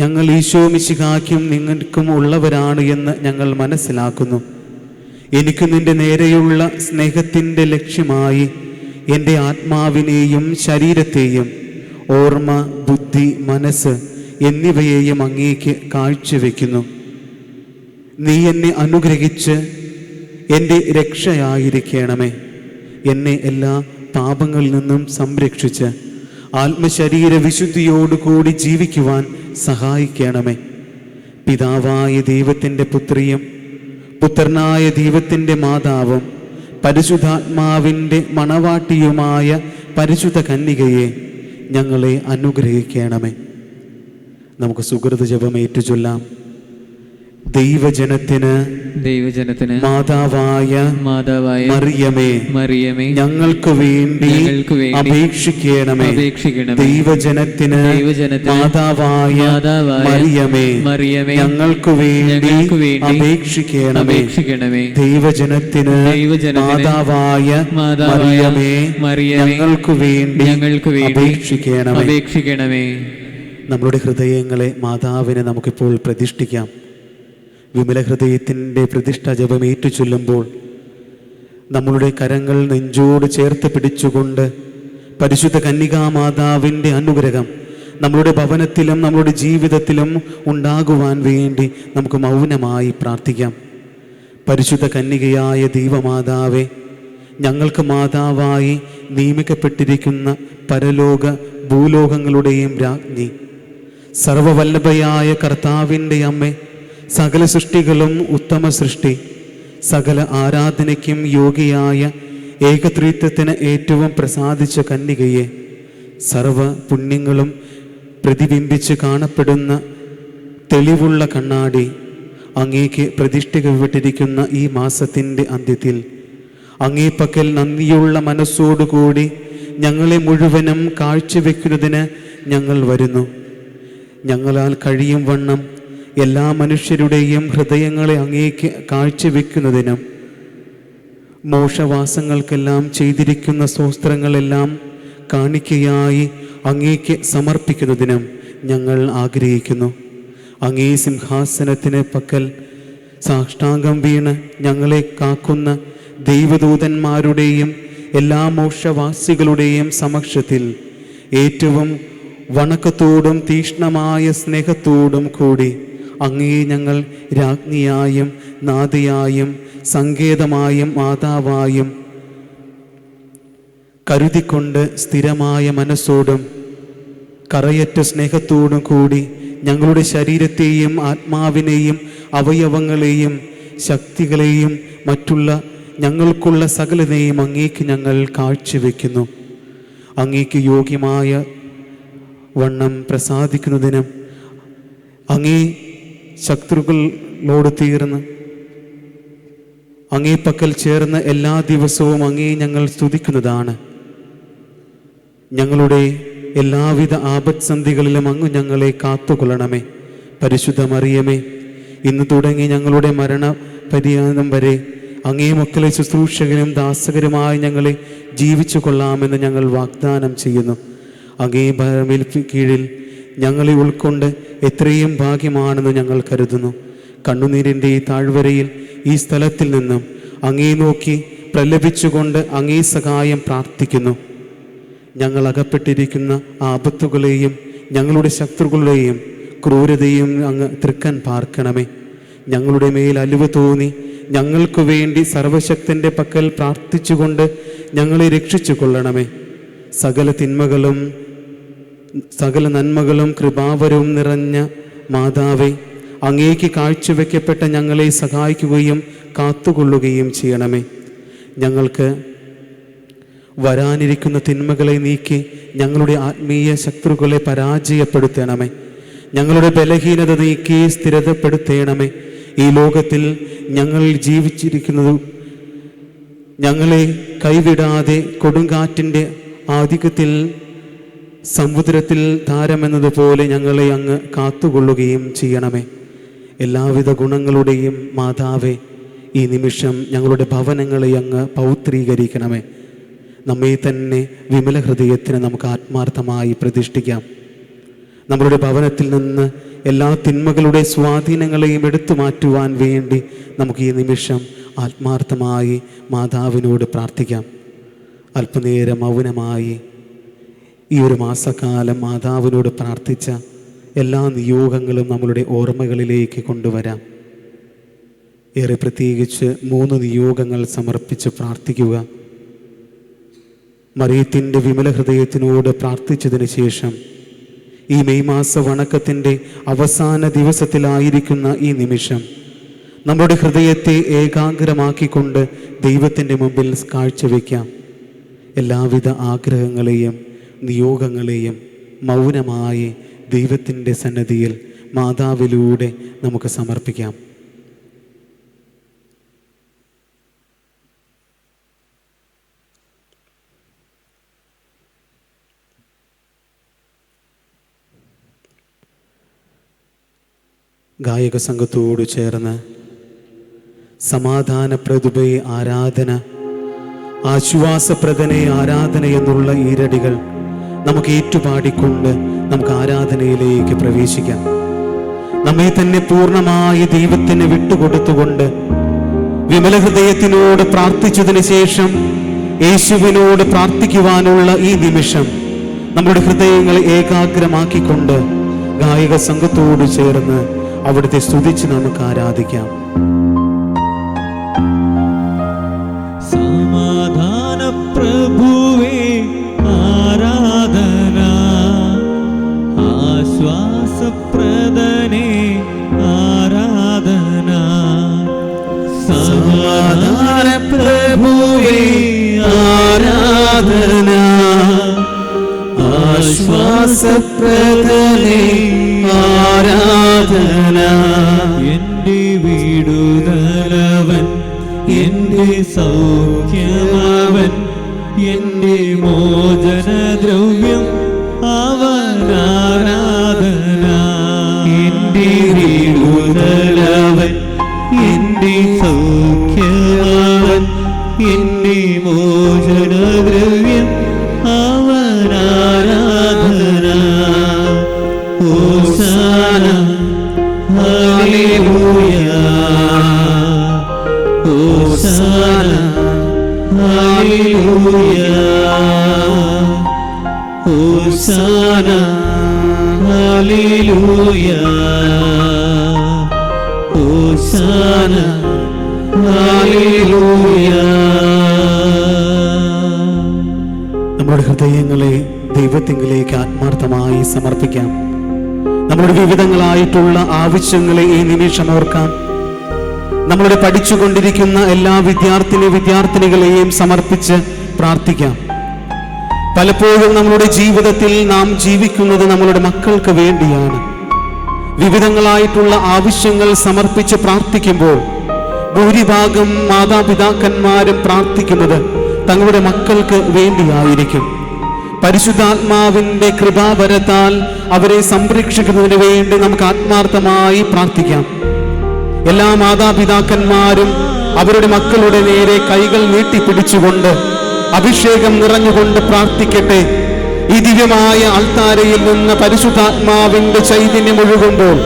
[SPEAKER 5] ഞങ്ങൾ ഈശോ മിശിഹായ്ക്കും നിങ്ങൾക്കും ഉള്ളവരാണ് എന്ന് ഞങ്ങൾ മനസ്സിലാക്കുന്നു. എനിക്ക് നിന്റെ നേരെയുള്ള സ്നേഹത്തിൻ്റെ ലക്ഷ്യമായി എൻ്റെ ആത്മാവിനെയും ശരീരത്തെയും ഓർമ്മ, ബുദ്ധി, മനസ്സ് എന്നിവയെയും അങ്ങേക്ക് കാഴ്ചവെക്കുന്നു. നീ എന്നെ അനുഗ്രഹിച്ച് എൻ്റെ രക്ഷയായിരിക്കണമേ. എന്നെ എല്ലാ പാപങ്ങളിൽ നിന്നും സംരക്ഷിച്ച് ആത്മശരീര വിശുദ്ധിയോടുകൂടി ജീവിക്കുവാൻ സഹായിക്കണമേ. പിതാവായ ദൈവത്തിൻ്റെ പുത്രിയും പുത്രനായ ദൈവത്തിൻ്റെ മാതാവും പരിശുദ്ധാത്മാവിൻ്റെ മണവാട്ടിയുമായ പരിശുദ്ധ കന്യകയെ ഞങ്ങളെ അനുഗ്രഹിക്കണമേ. നമുക്ക് സുകൃത ജപം ഏറ്റുചൊല്ലാം. ദൈവജനത്തിന് മാതാവായ മറിയമേ, ഞങ്ങൾക്ക് വേണ്ടി അപേക്ഷിക്കണമേ. ദൈവജനത്തിന് മാതാവായ മറിയമേ, ഞങ്ങൾക്ക് വേണ്ടി അപേക്ഷിക്കണമേ. ദൈവജനത്തിന് മാതാവായ മറിയമേ, ഞങ്ങൾക്ക് വേണ്ടി അപേക്ഷിക്കണമേ. നമ്മുടെ ഹൃദയങ്ങളെ മാതാവിനെ നമുക്കിപ്പോൾ പ്രതിഷ്ഠിക്കാം. വിമല ഹൃദയത്തിൻ്റെ പ്രതിഷ്ഠ ജപം ഏറ്റുചൊല്ലുമ്പോൾ നമ്മളുടെ കരങ്ങൾ നെഞ്ചോട് ചേർത്ത് പിടിച്ചുകൊണ്ട് പരിശുദ്ധ കന്യകാമാതാവിൻ്റെ അനുഗ്രഹം നമ്മളുടെ ഭവനത്തിലും നമ്മളുടെ ജീവിതത്തിലും ഉണ്ടാകുവാൻ വേണ്ടി നമുക്ക് മൗനമായി പ്രാർത്ഥിക്കാം. പരിശുദ്ധ കന്യകയായ ദൈവമാതാവേ, ഞങ്ങൾക്ക് മാതാവായി നിയമിക്കപ്പെട്ടിരിക്കുന്ന പരലോക ഭൂലോകങ്ങളുടെയും രാജ്ഞി, സർവവല്ലഭയായ കർത്താവിൻ്റെ അമ്മേ, സകല സൃഷ്ടികളും ഉത്തമ സൃഷ്ടി, സകല ആരാധനയ്ക്കും യോഗ്യയായ ഏകത്രിത്വത്തിന് ഏറ്റവും പ്രസാദിച്ച കന്യകയെ, സർവ പുണ്യങ്ങളും പ്രതിബിംബിച്ച് കാണപ്പെടുന്ന തെളിവുള്ള കണ്ണാടി, അങ്ങേക്ക് പ്രതിഷ്ഠിക്കപ്പെട്ടിരിക്കുന്ന ഈ മാസത്തിൻ്റെ അന്ത്യത്തിൽ അങ്ങേപ്പക്കൽ നന്ദിയുള്ള മനസ്സോടുകൂടി ഞങ്ങളെ മുഴുവനും കാഴ്ചവെക്കുന്നതിന് ഞങ്ങൾ വരുന്നു. ഞങ്ങളാൽ കഴിയും വണ്ണം എല്ലാ മനുഷ്യരുടെയും ഹൃദയങ്ങളെ അങ്ങേക്ക് കാഴ്ചവെക്കുന്നതിനും മോക്ഷവാസങ്ങൾക്കെല്ലാം ചെയ്തിരിക്കുന്ന സ്തോത്രങ്ങളെല്ലാം കാണിക്കയായി അങ്ങേക്ക് സമർപ്പിക്കുന്നതിനും ഞങ്ങൾ ആഗ്രഹിക്കുന്നു. അങ്ങേ സിംഹാസനത്തിന് പക്കൽ സാഷ്ടാംഗം വീണ് ഞങ്ങളെ കാക്കുന്ന ദൈവദൂതന്മാരുടെയും എല്ലാ മോക്ഷവാസികളുടെയും സമക്ഷത്തിൽ ഏറ്റവും വണക്കത്തോടും തീക്ഷ്ണമായ സ്നേഹത്തോടും കൂടി അങ്ങേ ഞങ്ങൾ രാജ്ഞിയായും നാഥയായും സങ്കേതമായും മാതാവായും കരുതിക്കൊണ്ട് സ്ഥിരമായ മനസ്സോടും കറയറ്റ സ്നേഹത്തോടും കൂടി ഞങ്ങളുടെ ശരീരത്തെയും ആത്മാവിനെയും അവയവങ്ങളെയും ശക്തികളെയും മറ്റുള്ള ഞങ്ങൾക്കുള്ള സകലതയും അങ്ങേക്ക് ഞങ്ങൾ കാഴ്ചവെക്കുന്നു. അങ്ങേക്ക് യോഗ്യമായ വണ്ണം പ്രസാദിക്കുന്നതിനും അങ്ങേ ശത്രുക്കളോട് തീർന്ന് അങ്ങേ പക്കൽ ചേർന്ന് എല്ലാ ദിവസവും അങ്ങേ ഞങ്ങൾ സ്തുതിക്കുന്നതാണ്. ഞങ്ങളുടെ എല്ലാവിധ ആപത്സന്ധികളിലും അങ്ങ് ഞങ്ങളെ കാത്തുകൊള്ളണമേ. പരിശുദ്ധ മറിയമേ, ഇന്ന് തുടങ്ങി ഞങ്ങളുടെ മരണപര്യന്തം വരെ അങ്ങേ മക്കളെ ശുശ്രൂഷകരും ദാസകരുമായി ഞങ്ങളെ ജീവിച്ചു കൊള്ളാമെന്ന് ഞങ്ങൾ വാഗ്ദാനം ചെയ്യുന്നു. അങ്ങേ ഭരമേൽ കീഴിൽ ഞങ്ങളെ ഉൾക്കൊണ്ട് എത്രയും ഭാഗ്യമാണെന്ന് ഞങ്ങൾ കരുതുന്നു. കണ്ണുനീരിൻ്റെ ഈ താഴ്വരയിൽ ഈ സ്ഥലത്തിൽ നിന്നും അങ്ങേ നോക്കി പ്രലപിച്ചുകൊണ്ട് അങ്ങേ സഹായം പ്രാർത്ഥിക്കുന്നു. ഞങ്ങൾ അകപ്പെട്ടിരിക്കുന്ന ആപത്തുകളെയും ഞങ്ങളുടെ ശത്രുക്കളുടെയും ക്രൂരതയും അങ്ങ് തൃക്കൻ പാർക്കണമേ. ഞങ്ങളുടെ മേൽ അലിവ് തോന്നി ഞങ്ങൾക്ക് വേണ്ടി സർവശക്തൻ്റെ പക്കൽ പ്രാർത്ഥിച്ചുകൊണ്ട് ഞങ്ങളെ രക്ഷിച്ചു കൊള്ളണമേ. സകല നന്മകളും കൃപാവരവും നിറഞ്ഞ മാതാവേ, അങ്ങേക്ക് കാഴ്ചവെക്കപ്പെട്ട ഞങ്ങളെ സഹായിക്കുകയും കാത്തുകൊള്ളുകയും ചെയ്യണമേ. ഞങ്ങൾക്ക് വരാനിരിക്കുന്ന തിന്മകളെ നീക്കി ഞങ്ങളുടെ ആത്മീയ ശത്രുക്കളെ പരാജയപ്പെടുത്തണമേ. ഞങ്ങളുടെ ബലഹീനത നീക്കി സ്ഥിരതപ്പെടുത്തണമേ. ഈ ലോകത്തിൽ ഞങ്ങൾ ജീവിച്ചിരിക്കുന്നത് ഞങ്ങളെ കൈവിടാതെ കൊടുങ്കാറ്റിൻ്റെ ആധിക്യത്തിൽ സമുദ്രത്തിൽ ധാരമെന്നതുപോലെ ഞങ്ങളെ അങ്ങ് കാത്തുകൊള്ളുകയും ചെയ്യണമേ. എല്ലാവിധ ഗുണങ്ങളുടെയും മാതാവേ, ഈ നിമിഷം ഞങ്ങളുടെ ഭവനങ്ങളെ അങ്ങ് പൗത്രീകരിക്കണമേ. നമ്മെ തന്നെ വിമല ഹൃദയത്തിന് നമുക്ക് ആത്മാർത്ഥമായി പ്രതിഷ്ഠിക്കാം. നമ്മളുടെ ഭവനത്തിൽ നിന്ന് എല്ലാ തിന്മകളുടെ സ്വാധീനങ്ങളെയും എടുത്തു മാറ്റുവാൻ വേണ്ടി നമുക്ക് ഈ നിമിഷം ആത്മാർത്ഥമായി മാതാവിനോട് പ്രാർത്ഥിക്കാം. അല്പനേരം മൗനമായി ഈ ഒരു മാസക്കാലം മാതാവിനോട് പ്രാർത്ഥിച്ച എല്ലാ നിയോഗങ്ങളും നമ്മളുടെ ഓർമ്മകളിലേക്ക് കൊണ്ടുവരാം. ഏറെ പ്രത്യേകിച്ച് 3 നിയോഗങ്ങൾ സമർപ്പിച്ച് പ്രാർത്ഥിക്കുക. മറിയത്തിൻ്റെ വിമല ഹൃദയത്തിനോട് പ്രാർത്ഥിച്ചതിന് ശേഷം ഈ മെയ് മാസ വണക്കത്തിൻ്റെ അവസാന ദിവസത്തിലായിരിക്കുന്ന ഈ നിമിഷം നമ്മുടെ ഹൃദയത്തെ ഏകാഗ്രമാക്കിക്കൊണ്ട് ദൈവത്തിൻ്റെ മുമ്പിൽ കാഴ്ചവെക്കാം. എല്ലാവിധ ആഗ്രഹങ്ങളെയും നിയോഗങ്ങളെയും മൗനമായി ദൈവത്തിൻ്റെ സന്നിധിയിൽ മാതാവിലൂടെ നമുക്ക് സമർപ്പിക്കാം. ഗായക സംഘത്തോട് ചേർന്ന് സമാധാന പ്രതിഭയെ ആരാധന, ആശ്വാസപ്രദനെ ആരാധന എന്നുള്ള ഈരടികൾ നമുക്ക് ഏറ്റുപാടിക്കൊണ്ട് നമുക്ക് ആരാധനയിലേക്ക് പ്രവേശിക്കാം. നമ്മെ തന്നെ പൂർണ്ണമായി ദൈവത്തിന് വിട്ടുകൊടുത്തുകൊണ്ട് വിമല ഹൃദയത്തിനോട് പ്രാർത്ഥിച്ചതിന് ശേഷം യേശുവിനോട് പ്രാർത്ഥിക്കുവാനുള്ള ഈ നിമിഷം നമ്മുടെ ഹൃദയങ്ങളെ ഏകാഗ്രമാക്കിക്കൊണ്ട് ഗായക സംഘത്തോട് ചേർന്ന് അവിടുത്തെ സ്തുതിച്ച് നമുക്ക് ആരാധിക്കാം.
[SPEAKER 1] സമാധാന പ്രഭുവേ ആരാധന, ആശ്വാസപ്രദനേ ആരാധന. സമാധാന പ്രഭുവേ ആരാധന, ആശ്വാസപ്രദനേ ആരാധന. എന്റെ വിടുതലവൻ, എന്റെ സൗഖ്യമവൻ, എന്റെ മോചനദ്രവ്യം അവനാരാധന. എന്റെ വിടുതലവൻ, എന്റെ സൗഖ്യമവൻ, എന്റെ മോചനദ്രവ്യം അവനാരാധന. ഹോസാന ഹല്ലേലൂയ, ഹോസാന ഹല്ലേലൂയ, ഹോസാന ഹല്ലേലൂയ, ഹോസാന ഹല്ലേലൂയ.
[SPEAKER 5] നമ്മുടെ ഹൃദയങ്ങളെ ദൈവത്തിങ്കിലേക്ക് ആത്മാർത്ഥമായി സമർപ്പിക്കാം. നമ്മുടെ വിവിധങ്ങളായിട്ടുള്ള ആവശ്യങ്ങളെ ഈ നിമിഷം ഓർക്കാം. നമ്മളുടെ പഠിച്ചുകൊണ്ടിരിക്കുന്ന എല്ലാ വിദ്യാർത്ഥിനികളെയും സമർപ്പിച്ച് പ്രാർത്ഥിക്കാം. പലപ്പോഴും നമ്മളുടെ ജീവിതത്തിൽ നാം ജീവിക്കുന്നത് നമ്മളുടെ മക്കൾക്ക് വേണ്ടിയാണ്. വിവിധങ്ങളായിട്ടുള്ള ആവശ്യങ്ങൾ സമർപ്പിച്ച് പ്രാർത്ഥിക്കുമ്പോൾ ഭൂരിഭാഗം മാതാപിതാക്കന്മാരും പ്രാർത്ഥിക്കുന്നത് തങ്ങളുടെ മക്കൾക്ക് വേണ്ടിയായിരിക്കും. പരിശുദ്ധാത്മാവിൻ്റെ കൃപാവരത്താൽ അവരെ സംരക്ഷിക്കുന്നതിന് വേണ്ടി നമുക്ക് ആത്മാർത്ഥമായി പ്രാർത്ഥിക്കാം. എല്ലാ മാതാപിതാക്കന്മാരും അവരുടെ മക്കളുടെ നേരെ കൈകൾ നീട്ടിപ്പിടിച്ചുകൊണ്ട് അഭിഷേകം നിറഞ്ഞുകൊണ്ട് പ്രാർത്ഥിക്കട്ടെ. ഈ ദിവ്യമായ അൾത്താരയിൽ നിന്ന് പരിശുദ്ധാത്മാവിന്റെ ചൈതന്യം ഒഴുകുമ്പോൾ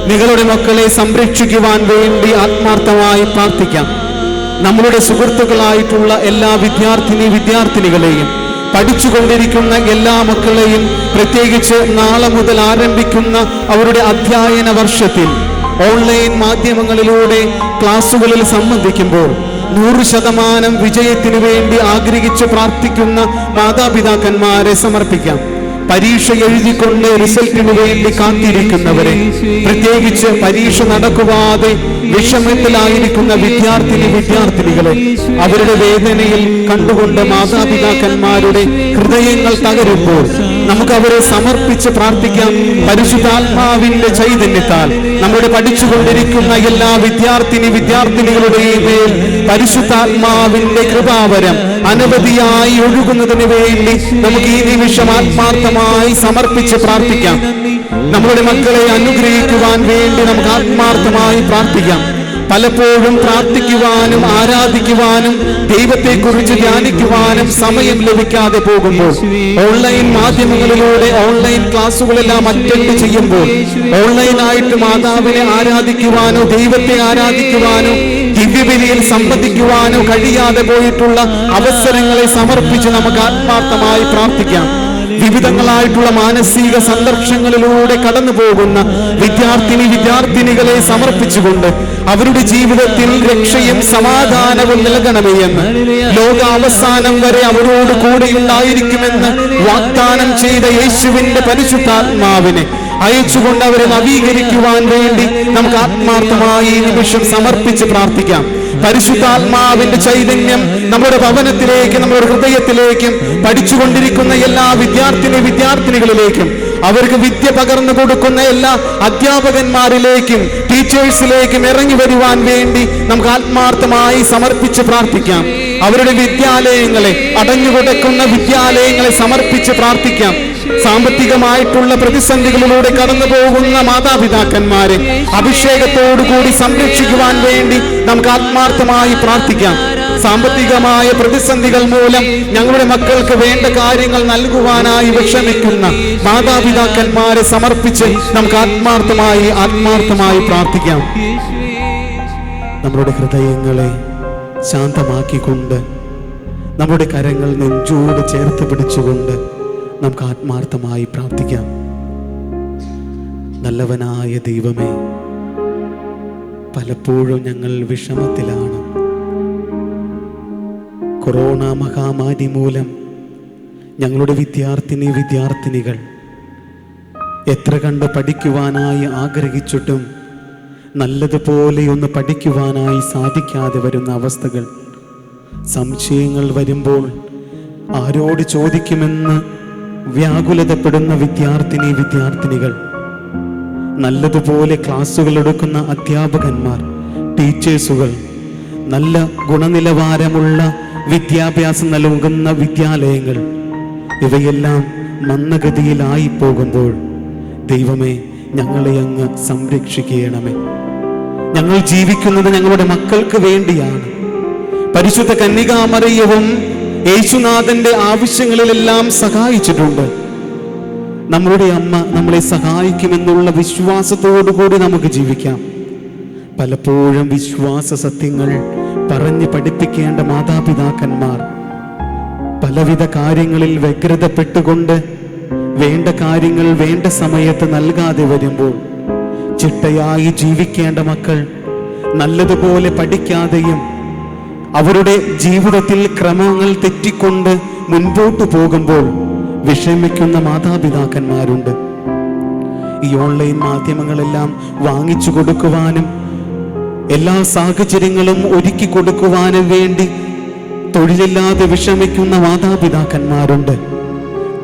[SPEAKER 5] നിങ്ങളുടെ മക്കളെ സംരക്ഷിക്കുവാൻ വേണ്ടി ആത്മാർത്ഥമായി പ്രാർത്ഥിക്കാം. നമ്മളുടെ സുഹൃത്തുക്കളായിട്ടുള്ള എല്ലാ വിദ്യാർത്ഥിനികളെയും പഠിച്ചുകൊണ്ടിരിക്കുന്ന എല്ലാ മക്കളെയും, പ്രത്യേകിച്ച് നാളെ മുതൽ ആരംഭിക്കുന്ന അവരുടെ അധ്യയന വർഷത്തിൽ ഓൺലൈൻ മാധ്യമങ്ങളിലൂടെ ക്ലാസുകളിൽ സംബന്ധിക്കുമ്പോൾ 100% വിജയത്തിനു വേണ്ടി ആഗ്രഹിച്ച് പ്രാർത്ഥിക്കുന്ന മാതാപിതാക്കന്മാരെ സമർപ്പിക്കാം. പരീക്ഷ എഴുതിക്കൊണ്ട് റിസൾട്ടിനു വേണ്ടി കാത്തിരിക്കുന്നവരെ, പ്രത്യേകിച്ച് പരീക്ഷ നടക്കുവാതെ വിഷമത്തിലായിരിക്കുന്ന വിദ്യാർത്ഥിനികളെ അവരുടെ വേദനയിൽ കണ്ടുകൊണ്ട് മാതാപിതാക്കന്മാരുടെ ഹൃദയങ്ങൾ തകരുമ്പോൾ നമുക്ക് അവരെ സമർപ്പിച്ച് പ്രാർത്ഥിക്കാം. പരിശുദ്ധാത്മാവിന്റെ ചൈതന്യത്താൽ നമ്മുടെ പഠിച്ചുകൊണ്ടിരിക്കുന്ന എല്ലാ വിദ്യാർത്ഥിനികളുടെയും മേൽ പരിശുദ്ധാത്മാവിന്റെ കൃപാവരം അനവധിയായി ഒഴുകുന്നതിന് വേണ്ടി നമുക്ക് ഈ നിമിഷം ആത്മാർത്ഥമായി സമർപ്പിച്ച് പ്രാർത്ഥിക്കാം. നമ്മുടെ മക്കളെ അനുഗ്രഹിക്കുവാൻ വേണ്ടി നമുക്ക് ആത്മാർത്ഥമായി പ്രാർത്ഥിക്കാം. പലപ്പോഴും പ്രാർത്ഥിക്കുവാനും ആരാധിക്കുവാനും ദൈവത്തെക്കുറിച്ച് ധ്യാനിക്കുവാനും സമയം ലഭിക്കാതെ പോകുമ്പോൾ, ഓൺലൈൻ മാധ്യമങ്ങളിലൂടെ ഓൺലൈൻ ക്ലാസ്സുകളെല്ലാം അറ്റൻഡ് ചെയ്യുമ്പോൾ ഓൺലൈനായിട്ട് മാതാവിനെ ആരാധിക്കുവാനോ ദൈവത്തെ ആരാധിക്കുവാനോ ദിവ്യബലിയിൽ സംബന്ധിക്കുവാനോ കഴിയാതെ പോയിട്ടുള്ള അവസരങ്ങളെ സമർപ്പിച്ച് നമുക്ക് ആത്മാർത്ഥമായി പ്രാർത്ഥിക്കാം. വിവിധങ്ങളായിട്ടുള്ള മാനസിക സംഘർഷങ്ങളിലൂടെ കടന്നു പോകുന്ന വിദ്യാർത്ഥിനികളെ സമർപ്പിച്ചുകൊണ്ട് അവരുടെ ജീവിതത്തിൽ രക്ഷയും സമാധാനവും നൽകണമേ എന്ന്, ലോകാവസാനം വരെ അവരോട് കൂടെയുണ്ടായിരിക്കുമെന്ന് വാഗ്ദാനം ചെയ്ത യേശുവിന്റെ പരിശുദ്ധാത്മാവിനെ അയച്ചുകൊണ്ട് അവരെ നവീകരിക്കുവാൻ വേണ്ടി നമുക്ക് ആത്മാർത്ഥമായി ഈ നിമിഷം സമർപ്പിച്ച് പ്രാർത്ഥിക്കാം. പരിശുദ്ധാത്മാവിന്റെ ചൈതന്യം നമ്മുടെ ഭവനത്തിലേക്കും നമ്മുടെ ഹൃദയത്തിലേക്കും പഠിച്ചുകൊണ്ടിരിക്കുന്ന എല്ലാ വിദ്യാർത്ഥിനികളിലേക്കും അവർക്ക് വിദ്യ പകർന്നു കൊടുക്കുന്ന എല്ലാ അധ്യാപകന്മാരിലേക്കും ടീച്ചേഴ്സിലേക്കും ഇറങ്ങി വരുവാൻ വേണ്ടി നമുക്ക് ആത്മാർത്ഥമായി സമർപ്പിച്ച് പ്രാർത്ഥിക്കാം. അവരുടെ വിദ്യാലയങ്ങളെ, അടഞ്ഞുകിടക്കുന്ന വിദ്യാലയങ്ങളെ സമർപ്പിച്ച് പ്രാർത്ഥിക്കാം. സാമ്പത്തികമായിട്ടുള്ള പ്രതിസന്ധികളിലൂടെ കടന്നു പോകുന്ന മാതാപിതാക്കന്മാരെ അഭിഷേകത്തോടുകൂടി സംരക്ഷിക്കുവാൻ വേണ്ടി നമുക്ക് ആത്മാർത്ഥമായി പ്രാർത്ഥിക്കാം. സാമ്പത്തികമായ പ്രതിസന്ധികൾ മൂലം ഞങ്ങളുടെ മക്കൾക്ക് വേണ്ട കാര്യങ്ങൾ നൽകുവാനായി വിഷമിക്കുന്ന മാതാപിതാക്കന്മാരെ സമർപ്പിച്ച് നമുക്ക് ആത്മാർത്ഥമായി പ്രാർത്ഥിക്കാം. നമ്മുടെ ഹൃദയങ്ങളെ ശാന്തമാക്കിക്കൊണ്ട് നമ്മുടെ കരങ്ങൾ നെഞ്ചോട് ചേർത്ത് പിടിച്ചുകൊണ്ട് നമുക്ക് ആത്മാർത്ഥമായി പ്രാർത്ഥിക്കാം. നല്ലവനായ ദൈവമേ, പലപ്പോഴും ഞങ്ങൾ വിഷമത്തിലാണ്. കൊറോണ മഹാമാരി മൂലം ഞങ്ങളുടെ വിദ്യാർത്ഥിനികൾ എത്ര കണ്ട് പഠിക്കുവാനായി ആഗ്രഹിച്ചിട്ടും നല്ലതുപോലെ ഒന്ന് പഠിക്കുവാനായി സാധിക്കാതെ വരുന്ന അവസ്ഥകൾ, സംശയങ്ങൾ വരുമ്പോൾ ആരോട് ചോദിക്കുമെന്ന് വ്യാകുലതപ്പെടുന്ന വിദ്യാർത്ഥിനികൾ, നല്ലതുപോലെ ക്ലാസ്സുകൾ എടുക്കുന്ന അധ്യാപകന്മാർ, ടീച്ചേഴ്സുകൾ, നല്ല ഗുണനിലവാരമുള്ള വിദ്യാഭ്യാസം നൽകുന്ന വിദ്യാലയങ്ങൾ, ഇവയെല്ലാം മന്ദഗതിയിലായി പോകുമ്പോൾ ദൈവമേ, ഞങ്ങളെ അങ്ങ് സംരക്ഷിക്കണമേ. ഞങ്ങൾ ജീവിക്കുന്നത് ഞങ്ങളുടെ മക്കൾക്ക് വേണ്ടിയാണ്. പരിശുദ്ധ കന്യകാമറിയവും യേശുനാഥന്റെ ആവശ്യങ്ങളിലെല്ലാം സഹായിച്ചിട്ടുണ്ട്. നമ്മളുടെ അമ്മ നമ്മളെ സഹായിക്കുമെന്നുള്ള വിശ്വാസത്തോടു കൂടി നമുക്ക് ജീവിക്കാം. പലപ്പോഴും വിശ്വാസ സത്യങ്ങൾ പറഞ്ഞ് പഠിപ്പിക്കേണ്ട മാതാപിതാക്കന്മാർ പലവിധ കാര്യങ്ങളിൽ വ്യഗ്രതപ്പെട്ടുകൊണ്ട് വേണ്ട കാര്യങ്ങൾ വേണ്ട സമയത്ത് നൽകാതെ വരുമ്പോൾ, ചിട്ടയായി ജീവിക്കേണ്ട മക്കൾ നല്ലതുപോലെ പഠിക്കാതെയും അവരുടെ ജീവിതത്തിൽ ക്രമങ്ങൾ തെറ്റിക്കൊണ്ട് മുൻപോട്ട് പോകുമ്പോൾ വിഷമിക്കുന്ന മാതാപിതാക്കന്മാരുണ്ട്. ഈ ഓൺലൈൻ മാധ്യമങ്ങളെല്ലാം വാങ്ങിച്ചു കൊടുക്കുവാനും എല്ലാ സാഹചര്യങ്ങളും ഒരുക്കി കൊടുക്കുവാനും വേണ്ടി തൊഴിലില്ലാതെ വിഷമിക്കുന്ന മാതാപിതാക്കന്മാരുണ്ട്.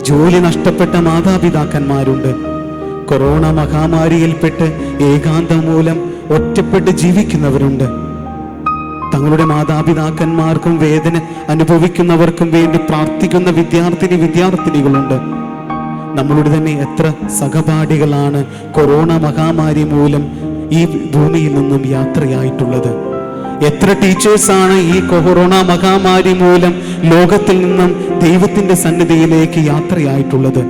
[SPEAKER 5] ജോലി നഷ്ടപ്പെട്ട മാതാപിതാക്കന്മാരുണ്ട്. കൊറോണ മഹാമാരിയിൽപ്പെട്ട് ഏകാന്തം മൂലം ഒറ്റപ്പെട്ട് ജീവിക്കുന്നവരുണ്ട്. തങ്ങളുടെ മാതാപിതാക്കന്മാർക്കും വേദന അനുഭവിക്കുന്നവർക്കും വേണ്ടി പ്രാർത്ഥിക്കുന്ന വിദ്യാർത്ഥിനികളുണ്ട്. നമ്മളുടെ തന്നെ എത്ര സഹപാഠികളാണ് കൊറോണ മഹാമാരി മൂലം ഈ ഭൂമിയിൽ നിന്നും യാത്രയായിട്ടുള്ളത്. എത്ര ടീച്ചേഴ്സാണ് ഈ കൊറോണ മഹാമാരി മൂലം ലോകത്തിൽ നിന്നും ദൈവത്തിൻ്റെ സന്നിധിയിലേക്ക് യാത്രയായിട്ടുള്ളത്.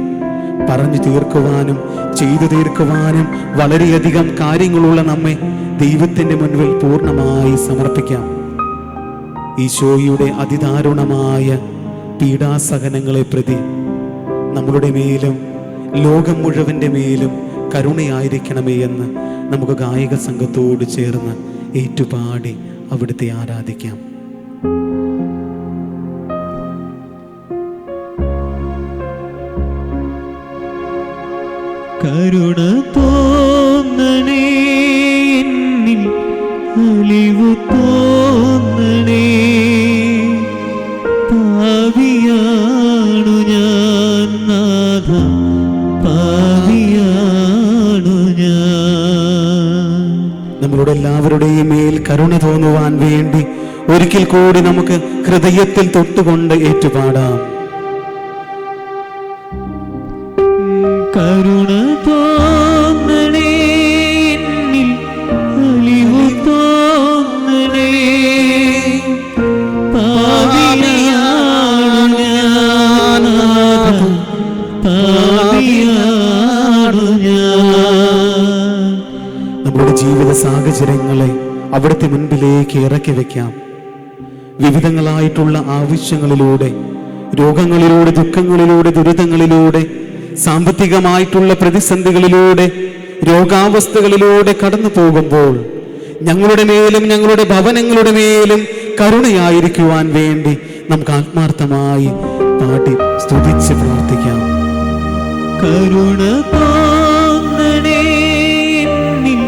[SPEAKER 5] പറഞ്ഞു തീർക്കുവാനും ചെയ്തു തീർക്കുവാനും വളരെയധികം കാര്യങ്ങളുള്ള നമ്മെ ദൈവത്തിൻ്റെ മുൻപിൽ പൂർണ്ണമായി സമർപ്പിക്കാം. ഈശോയുടെ അതിദാരുണമായ പീഡാസഹനങ്ങളെ പ്രതി നമ്മളുടെ മേലും ലോകം മുഴുവൻ്റെ മേലും കരുണയായിരിക്കണമേ എന്ന് നമുക്ക് ഗായക സംഘത്തോട് ചേർന്ന് ഏറ്റുപാടി അവിടുത്തെ ആരാധിക്കാം.
[SPEAKER 1] കരുണ തോന്നണേ, എന്നിൽ അലിവു തോന്നണേ, പാപിയാണു ഞാൻ നാഥ, പാപിയാണു ഞാൻ.
[SPEAKER 5] നമ്മളുടെ എല്ലാവരുടെയും മേൽ കരുണ തോന്നുവാൻ വേണ്ടി ഒരിക്കൽ കൂടി നമുക്ക് ഹൃദയത്തിൽ തൊട്ടുകൊണ്ട് ഏറ്റുപാടാം.
[SPEAKER 1] കരുണ തോന്നണേ, എന്നിൽ അലിവു തോന്നണേ, പാപിയാണു ഞാൻ നാഥ, പാപിയാണു ഞാൻ.
[SPEAKER 5] നമ്മുടെ ജീവിത സാഹചര്യങ്ങളെ അവിടുത്തെ മുൻപിലേക്ക് ഇറക്കി വെക്കാം. വിവിധങ്ങളായിട്ടുള്ള ആവശ്യങ്ങളിലൂടെ, രോഗങ്ങളിലൂടെ, ദുഃഖങ്ങളിലൂടെ, ദുരിതങ്ങളിലൂടെ, സാമ്പത്തികമായിട്ടുള്ള പ്രതിസന്ധികളിലൂടെ, രോഗാവസ്ഥകളിലൂടെ കടന്നു പോകുമ്പോൾ ഞങ്ങളുടെ മേലും ഞങ്ങളുടെ ഭവനങ്ങളുടെ മേലും കരുണയായിരിക്കുവാൻ വേണ്ടി നമുക്ക് ആത്മാർത്ഥമായി പാടി സ്തുതിച്ച് പ്രാർത്ഥിക്കാം.
[SPEAKER 1] കരുണ തോന്നണേ, എന്നിൽ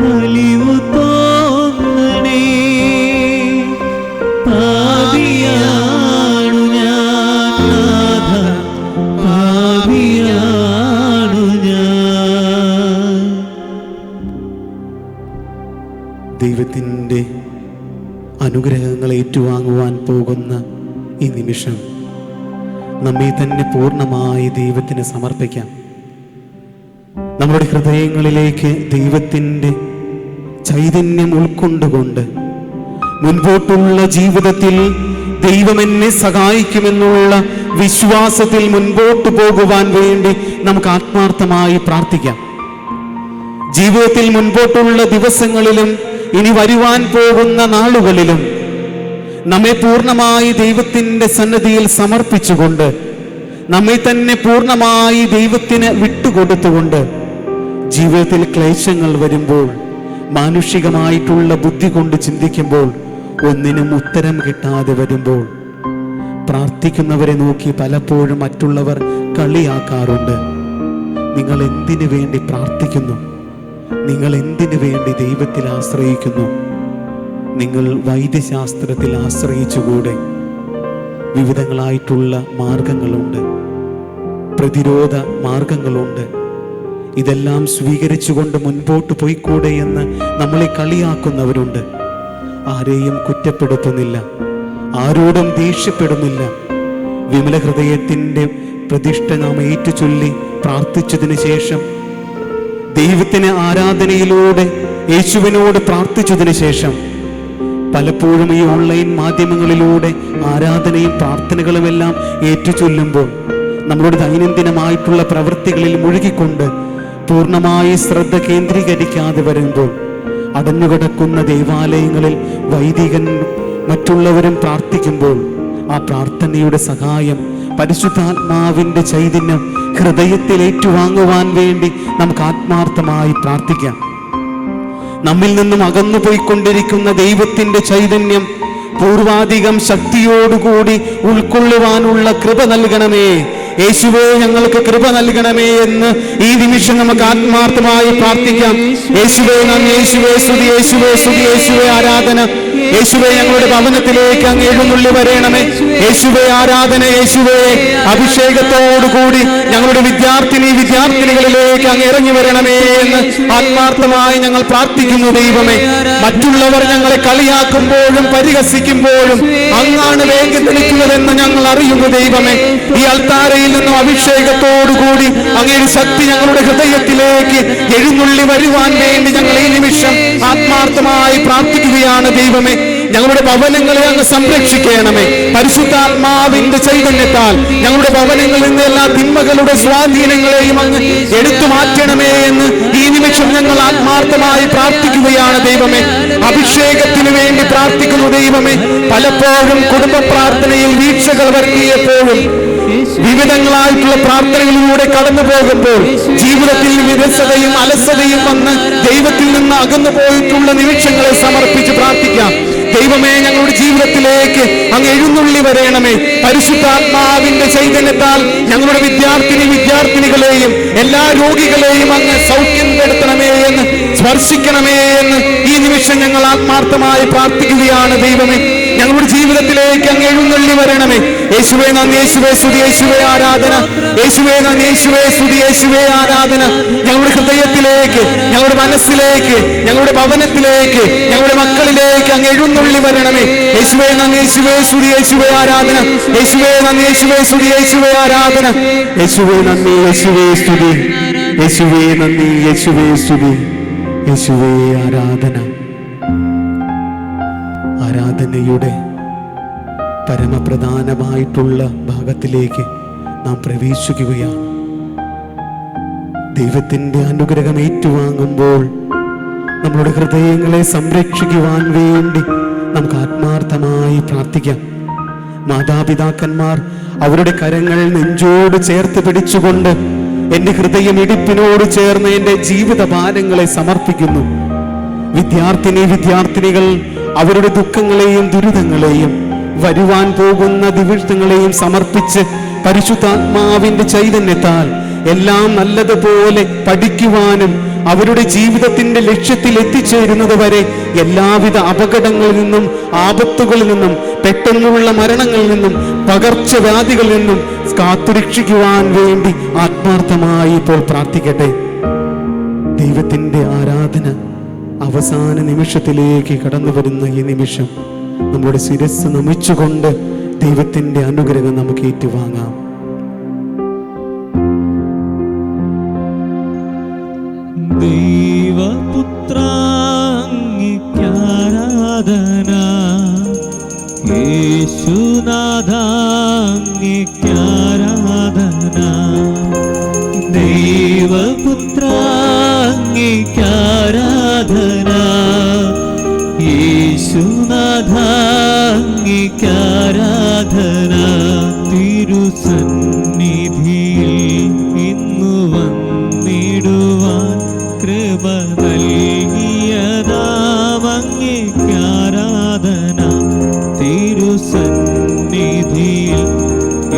[SPEAKER 1] അലിവു തോന്നണേ, പാപിയാണു ഞാൻ നാഥ, പാപിയാണു ഞാൻ.
[SPEAKER 5] ദൈവത്തിൻ്റെ അനുഗ്രഹങ്ങൾ ഏറ്റുവാങ്ങുവാൻ പോകുന്ന ഈ നിമിഷം നമ്മെ തന്നെ പൂർണ്ണമായി ദൈവത്തിന് സമർപ്പിക്കാം. നമ്മുടെ ഹൃദയങ്ങളിലേക്ക് ദൈവത്തിൻ്റെ ചൈതന്യം ഉൾക്കൊണ്ടുകൊണ്ട് മുൻപോട്ടുള്ള ജീവിതത്തിൽ ദൈവം എന്നെ സഹായിക്കുമെന്നുള്ള വിശ്വാസത്തിൽ മുൻപോട്ട് പോകുവാൻ വേണ്ടി നമുക്ക് ആത്മാർത്ഥമായി പ്രാർത്ഥിക്കാം. ജീവിതത്തിൽ മുൻപോട്ടുള്ള ദിവസങ്ങളിലും ഇനി വരുവാൻ പോകുന്ന നാളുകളിലും നമ്മെ പൂർണ്ണമായി ദൈവത്തിൻ്റെ സന്നിധിയിൽ സമർപ്പിച്ചുകൊണ്ട്, നമ്മെ തന്നെ പൂർണ്ണമായി ദൈവത്തിന് വിട്ടുകൊടുത്തുകൊണ്ട്, ജീവിതത്തിൽ ക്ലേശങ്ങൾ വരുമ്പോൾ, മാനുഷികമായിട്ടുള്ള ബുദ്ധി കൊണ്ട് ചിന്തിക്കുമ്പോൾ ഒന്നിനും ഉത്തരം കിട്ടാതെ വരുമ്പോൾ, പ്രാർത്ഥിക്കുന്നവരെ നോക്കി പലപ്പോഴും മറ്റുള്ളവർ കളിയാക്കാറുണ്ട്. നിങ്ങൾ എന്തിനു വേണ്ടി പ്രാർത്ഥിക്കുന്നു? നിങ്ങൾ എന്തിനു വേണ്ടി ദൈവത്തിൽ ആശ്രയിക്കുന്നു? നിങ്ങൾ വൈദ്യശാസ്ത്രത്തിൽ ആശ്രയിച്ചുകൂടെ? വിവിധങ്ങളായിട്ടുള്ള മാർഗങ്ങളുണ്ട്, പ്രതിരോധ മാർഗങ്ങളുണ്ട്. ഇതെല്ലാം സ്വീകരിച്ചുകൊണ്ട് മുൻപോട്ട് പോയിക്കൂടെ എന്ന് നമ്മളെ കളിയാക്കുന്നവരുണ്ട്. ആരെയും കുറ്റപ്പെടുത്തുന്നില്ല, ആരോടും ദേഷ്യപ്പെടുന്നില്ല. വിമല ഹൃദയത്തിൻ്റെ പ്രതിഷ്ഠ നാം ഏറ്റുചൊല്ലി പ്രാർത്ഥിച്ചതിന് ശേഷം, ദൈവത്തിന് ആരാധനയിലൂടെ യേശുവിനോട് പ്രാർത്ഥിച്ചതിന് ശേഷം, പലപ്പോഴും ഈ ഓൺലൈൻ മാധ്യമങ്ങളിലൂടെ ആരാധനയും പ്രാർത്ഥനകളുമെല്ലാം ഏറ്റുചൊല്ലുമ്പോൾ നമ്മുടെ ദൈനംദിനമായിട്ടുള്ള പ്രവൃത്തികളിൽ മുഴുകിക്കൊണ്ട് പൂർണ്ണമായി ശ്രദ്ധ കേന്ദ്രീകരിക്കാതെ വരുമ്പോൾ, അടഞ്ഞുകിടക്കുന്ന ദേവാലയങ്ങളിൽ വൈദികൻ മറ്റുള്ളവരും പ്രാർത്ഥിക്കുമ്പോൾ ആ പ്രാർത്ഥനയുടെ സഹായം, പരിശുദ്ധാത്മാവിൻ്റെ ചൈതന്യം ഹൃദയത്തിൽ ഏറ്റുവാങ്ങുവാൻ വേണ്ടി നമുക്ക് ആത്മാർത്ഥമായി പ്രാർത്ഥിക്കാം. നമ്മിൽ നിന്നും അകന്നു പോയിക്കൊണ്ടിരിക്കുന്ന ദൈവത്തിൻ്റെ ചൈതന്യം പൂർവാധികം ശക്തിയോടുകൂടി ഉൾക്കൊള്ളുവാനുള്ള കൃപ നൽകണമേ. യേശുവേ ഞങ്ങൾക്ക് കൃപ നൽകണമേ എന്ന് ഈ നിമിഷം നമുക്ക് ആത്മാർത്ഥമായി പ്രാർത്ഥിക്കാം. യേശുവേ നന്ദി, യേശുവേ സ്തുതി, യേശുവേ സ്തുതി, യേശുവേ ആരാധന. യേശുവേ ഞങ്ങളുടെ ഭവനത്തിലേക്ക് അങ്ങ് എഴുന്നള്ളി വരണമേ. യേശുവേ ആരാധന, യേശുവേ അഭിഷേകത്തോടുകൂടി ഞങ്ങളുടെ വിദ്യാർത്ഥിനികളിലേക്ക് അങ്ങ് ഇറങ്ങി വരണമേ എന്ന് ആത്മാർത്ഥമായി ഞങ്ങൾ പ്രാർത്ഥിക്കുന്നു. ദൈവമേ, മറ്റുള്ളവർ ഞങ്ങളെ കളിയാക്കുമ്പോഴും പരിഹസിക്കുമ്പോഴും അങ്ങാണ് വേഗത്തിലെത്തുന്നതെന്ന് ഞങ്ങൾ അറിയുന്നു. ദൈവമേ, ഈ അൾത്താരയിൽ നിന്നും അഭിഷേകത്തോടുകൂടി അങ്ങയുടെ ശക്തി ഞങ്ങളുടെ ഹൃദയത്തിലേക്ക് എഴുന്നള്ളി വരുവാൻ വേണ്ടി ഞങ്ങൾ ഈ നിമിഷം ആത്മാർത്ഥമായി പ്രാർത്ഥിക്കുകയാണ്. ദൈവമേ, ഞങ്ങളുടെ ഭവനങ്ങളെ അങ്ങ് സംരക്ഷിക്കണമേ. പരിശുദ്ധാത്മാവിന്റെ ചൈതന്യത്താൽ ഞങ്ങളുടെ ഭവനങ്ങളിൽ നിന്ന് എല്ലാ തിന്മകളുടെ സ്വാധീനങ്ങളെയും അങ്ങ് എടുത്തു മാറ്റണമേ എന്ന് ഈ നിമിഷം ഞങ്ങൾ ആത്മാർത്ഥമായി പ്രാർത്ഥിക്കുകയാണ്. ദൈവമേ, അഭിഷേകത്തിന് വേണ്ടി പ്രാർത്ഥിക്കുന്നു. ദൈവമേ, പലപ്പോഴും കുടുംബ പ്രാർത്ഥനയിൽ വീഴ്ചകൾ വരുത്തിയപ്പോഴും വിവിധങ്ങളായിട്ടുള്ള പ്രാർത്ഥനകളിലൂടെ കടന്നു പോകുമ്പോൾ ജീവിതത്തിൽ വിരസതയും അലസതയും വന്ന് ദൈവത്തിൽ നിന്ന് അകന്നു പോയിട്ടുള്ള നിമിഷങ്ങളെ സമർപ്പിച്ച് പ്രാർത്ഥിക്കാം. ദൈവമേ, ഞങ്ങളുടെ ജീവിതത്തിലേക്ക് അങ്ങ് എഴുന്നള്ളി വരണമേ. പരിശുദ്ധാത്മാവിന്റെ ചൈതന്യത്താൽ ഞങ്ങളുടെ വിദ്യാർത്ഥിനികളെയും എല്ലാ രോഗികളെയും അങ്ങ് സൗഖ്യപ്പെടുത്തണമേ എന്ന്, സ്പർശിക്കണമേ എന്ന് ഈ നിമിഷം ഞങ്ങൾ ആത്മാർത്ഥമായി പ്രാർത്ഥിക്കുകയാണ്. ദൈവമേ, ഞങ്ങളുടെ ജീവിതത്തിലേക്ക് അങ്ങ് എഴുന്നള്ളി വരണമേ. യേശുവേ നന്ദി, യേശുവേ സ്തുതി, യേശുവേ ആരാധന. യേശുവേ നന്ദി, യേശുവേ സ്തുതി, യേശുവേ ആരാധന. ഞങ്ങളുടെ ഹൃദയത്തിലേക്ക്, ഞങ്ങളുടെ മനസ്സിലേക്ക്, ഞങ്ങളുടെ ഭവനത്തിലേക്ക്, ഞങ്ങളുടെ മക്കളിലേക്ക് അങ്ങ് എഴുന്നള്ളി വരണമേ. യേശുവേ നന്ദി, യേശുവേ സ്തുതി, യേശുവേ ആരാധന. യേശുവേ നന്ദി, യേശുവേ സ്തുതി, യേശുവേ ആരാധന. യേശുവേ നന്ദി, യേശുവേ സ്തുതി, യേശുവേ നന്ദി, യേശുവേ സ്തുതി, യേശുവേ ആരാധന. ആരാധനയുടെ പരമപ്രധാനമായിട്ടുള്ള ഭാഗത്തിലേക്ക് നാം പ്രവേശിക്കുകയാണ്. ദൈവത്തിൻ്റെ അനുഗ്രഹം ഏറ്റുവാങ്ങുമ്പോൾ നമ്മുടെ ഹൃദയങ്ങളെ സംരക്ഷിക്കുവാൻ വേണ്ടി നമുക്ക് ആത്മാർത്ഥമായി പ്രാർത്ഥിക്കാം. മാതാപിതാക്കന്മാർ അവരുടെ കരങ്ങൾ നെഞ്ചോട് ചേർത്ത് പിടിച്ചുകൊണ്ട് എൻ്റെ ഹൃദയം ഇടിപ്പിനോട് ചേർന്ന് എൻ്റെ ജീവിത ഭാരങ്ങളെ സമർപ്പിക്കുന്നു. വിദ്യാർത്ഥിനികൾ അവരുടെ ദുഃഖങ്ങളെയും ദുരിതങ്ങളെയും വരുവാൻ പോകുന്ന ദിവസങ്ങളെയും സമർപ്പിച്ച് പരിശുദ്ധാത്മാവിന്റെ ചൈതന്യത്താൽ എല്ലാം നല്ലതുപോലെ പഠിക്കുവാനും അവരുടെ ജീവിതത്തിന്റെ ലക്ഷ്യത്തിൽ എത്തിച്ചേരുന്നത് വരെ എല്ലാവിധ അപകടങ്ങളിൽ നിന്നും ആപത്തുകളിൽ നിന്നും പെട്ടെന്നുള്ള മരണങ്ങളിൽ നിന്നും പകർച്ചവ്യാധികളിൽ നിന്നും കാത്തുരക്ഷിക്കുവാൻ വേണ്ടി ആത്മാർത്ഥമായി ഇപ്പോൾ പ്രാർത്ഥിക്കട്ടെ. ദൈവത്തിന്റെ ആരാധന അവസാന നിമിഷത്തിലേക്ക് കടന്നു വരുന്ന ഈ നിമിഷം നമ്മുടെ ശിരസ് നമിച്ചുകൊണ്ട് ദൈവത്തിന്റെ അനുഗ്രഹം നമുക്ക് ഏറ്റുവാങ്ങാം.
[SPEAKER 1] ദൈവപുത്രാംഗിക്കാരാധന, യേശുനാഥാംഗിക്കാരാധന. ദൈവപുത്രാംഗിക്കാരാധന, യേശുനാഥാംഗിക്കാരാധന. തിരുസന്നിധിയിൽ ഇന്നു വന്നിടുവാൻ കൃപ നൽകിയതാമംഗിക്കാരാധന. തിരുസന്നിധിയിൽ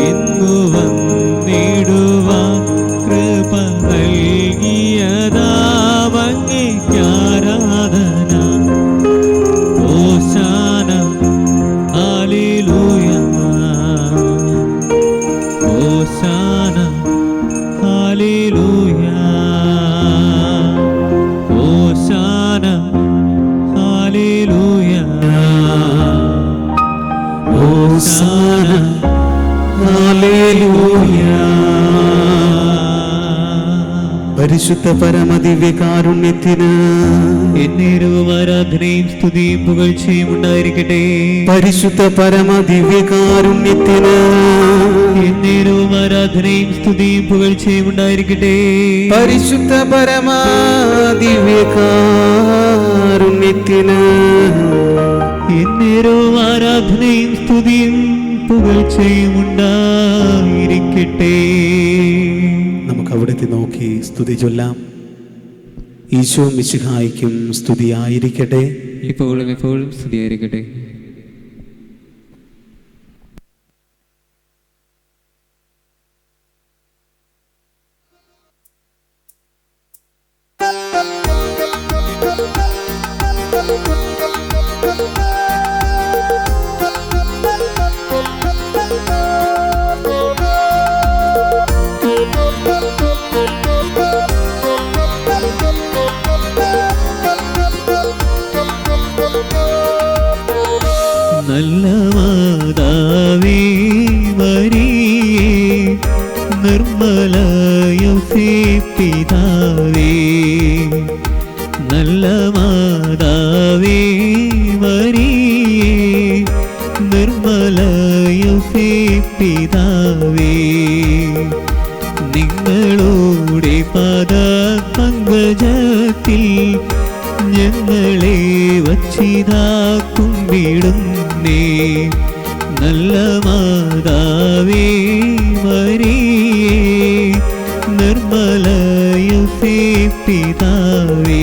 [SPEAKER 1] ഇന്നു വന്നിടുവാൻ കൃപ നൽകിയതാമംഗിക്കാരാധന. ഓശാന ഹല്ലേലൂയ, ഓശാന ഹല്ലേലൂയ, ഓശാന ഹല്ലേലൂയ,
[SPEAKER 5] ഹോസാന ഹല്ലേലൂയ. പരിശുദ്ധ പരമദിവ്യകാരുണ്യത്തിന്
[SPEAKER 1] എന്നേരവും ആരാധനയും സ്തുതിയും പുകഴ്ചയും ഉണ്ടായിരിക്കട്ടെ.
[SPEAKER 5] പരിശുദ്ധ പരമദിവ്യകാരുണ്യത്തിന്
[SPEAKER 1] എന്നേരവും ആരാധനയും സ്തുതിയും പുകഴ്ചയും ഉണ്ടായിരിക്കട്ടെ.
[SPEAKER 5] പരിശുദ്ധ പരമദിവ്യകാരുണ്യത്തിന്
[SPEAKER 1] എന്നേരവും ആരാധനയും സ്തുതിയും പുകഴ്ചയും ഉണ്ടായിരിക്കട്ടെ.
[SPEAKER 5] നമുക്ക് അവിടുത്തെ നോക്കി സ്തുതി ചൊല്ലാം. ഈശോ മിശിഹായ്ക്കും സ്തുതിയായിരിക്കട്ടെ.
[SPEAKER 4] ഇപ്പോഴും എപ്പോഴും സ്തുതിയായിരിക്കട്ടെ.
[SPEAKER 1] നല്ല മാതാവേ മരിയേ, നിർമ്മല യോസേപ്പിതാവേ, നല്ല മാതാവേ മരിയേ, നിർമ്മല യോസേപ്പിതാവേ, നിങ്ങളുടെ പാദ പങ്കജത്തിൽ ഞങ്ങളെ വച്ചിതാ കുമ്പിടുന്നേ, നല്ല മാതാവേ മരിയേ, നിർമ്മല യോസേപ്പിതാവേ.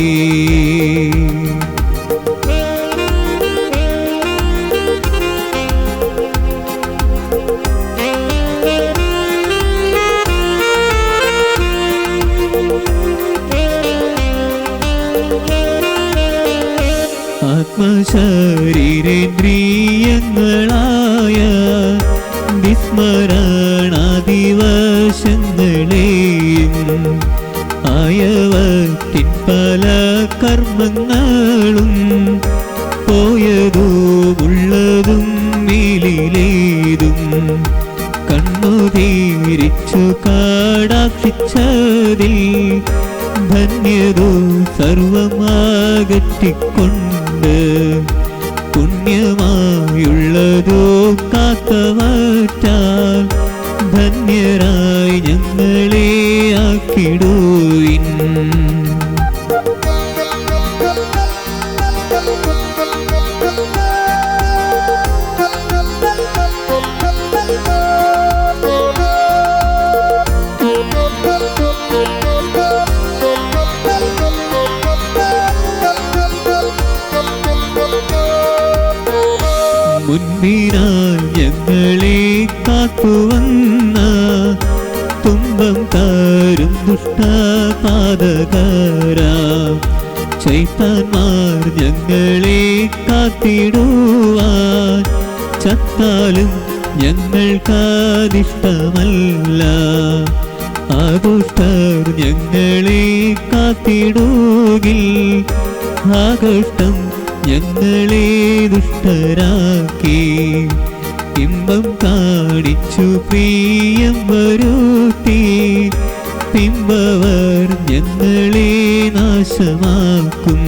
[SPEAKER 1] ആത്മശരീരേന്ദ്രിയങ്ങളായ വിസ്മരണാദിവശങ്ങളെയും ആയവത്തിൻ പല കർമ്മങ്ങളും പോയതുമുള്ളതും മേലിലേതും കണ്ണുതീരിച്ചു കാടാക്ഷിച്ചതിൽ ധന്യതോ സർവമാകറ്റിക്കൊണ്ട് പുണ്യമായുള്ളതോ കാത്തവറ്റാൽ ധന്യരായി ഞങ്ങളെ ആക്കിടുവിൻ. മുൻപിനാൽ ഞങ്ങളെ കാത്തുവന്ന തുമ്പം താരും ദുഷ്ടപാതകരാ ചൈത്താന്മാർ ഞങ്ങളെ കാത്തിടുവാൻ ചത്താലും ഞങ്ങൾക്കതിഷ്ടമല്ല. ആ ദുഷ്ടർ ഞങ്ങളെ കാത്തിടുകിൽ ആ കഷ്ടം ഞങ്ങളെ ദുഷ്ടരാക്കി ഇമ്പം കാണിച്ചു പ്രിയം വരുത്തി പിമ്പവർ ഞങ്ങളെ നാശമാക്കും.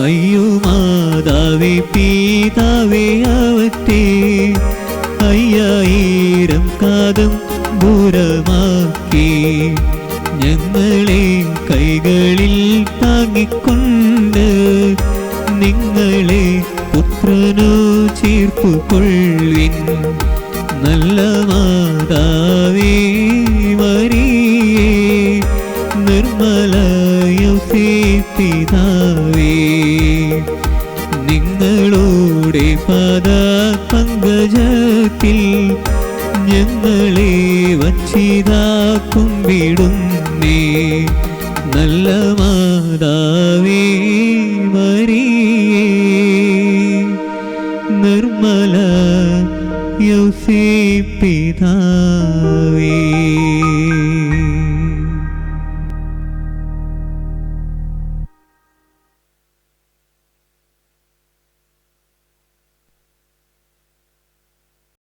[SPEAKER 1] അയ്യോ മാതാവേ പിതാവേ അവറ്റേ, 5000 കാതം ദൂരമാക്കി ഞങ്ങളെ കൈകളിൽ താങ്ങിക്കൊണ്ട് നിങ്ങളെ പുത്രനു ചേർത്തുകൊള്ളിൻ. നല്ല മാതാവേ മരിയേ, നിർമ്മല യോസേപ്പിതാവേ, നിങ്ങളുടെ പാദ പങ്കജത്തിൽ ഞങ്ങളെ വച്ചിതാ കുമ്പിടുന്നേ, നല്ല മാതാവേ മരിയേ, നിർമ്മല യോസേപ്പിതാവേ.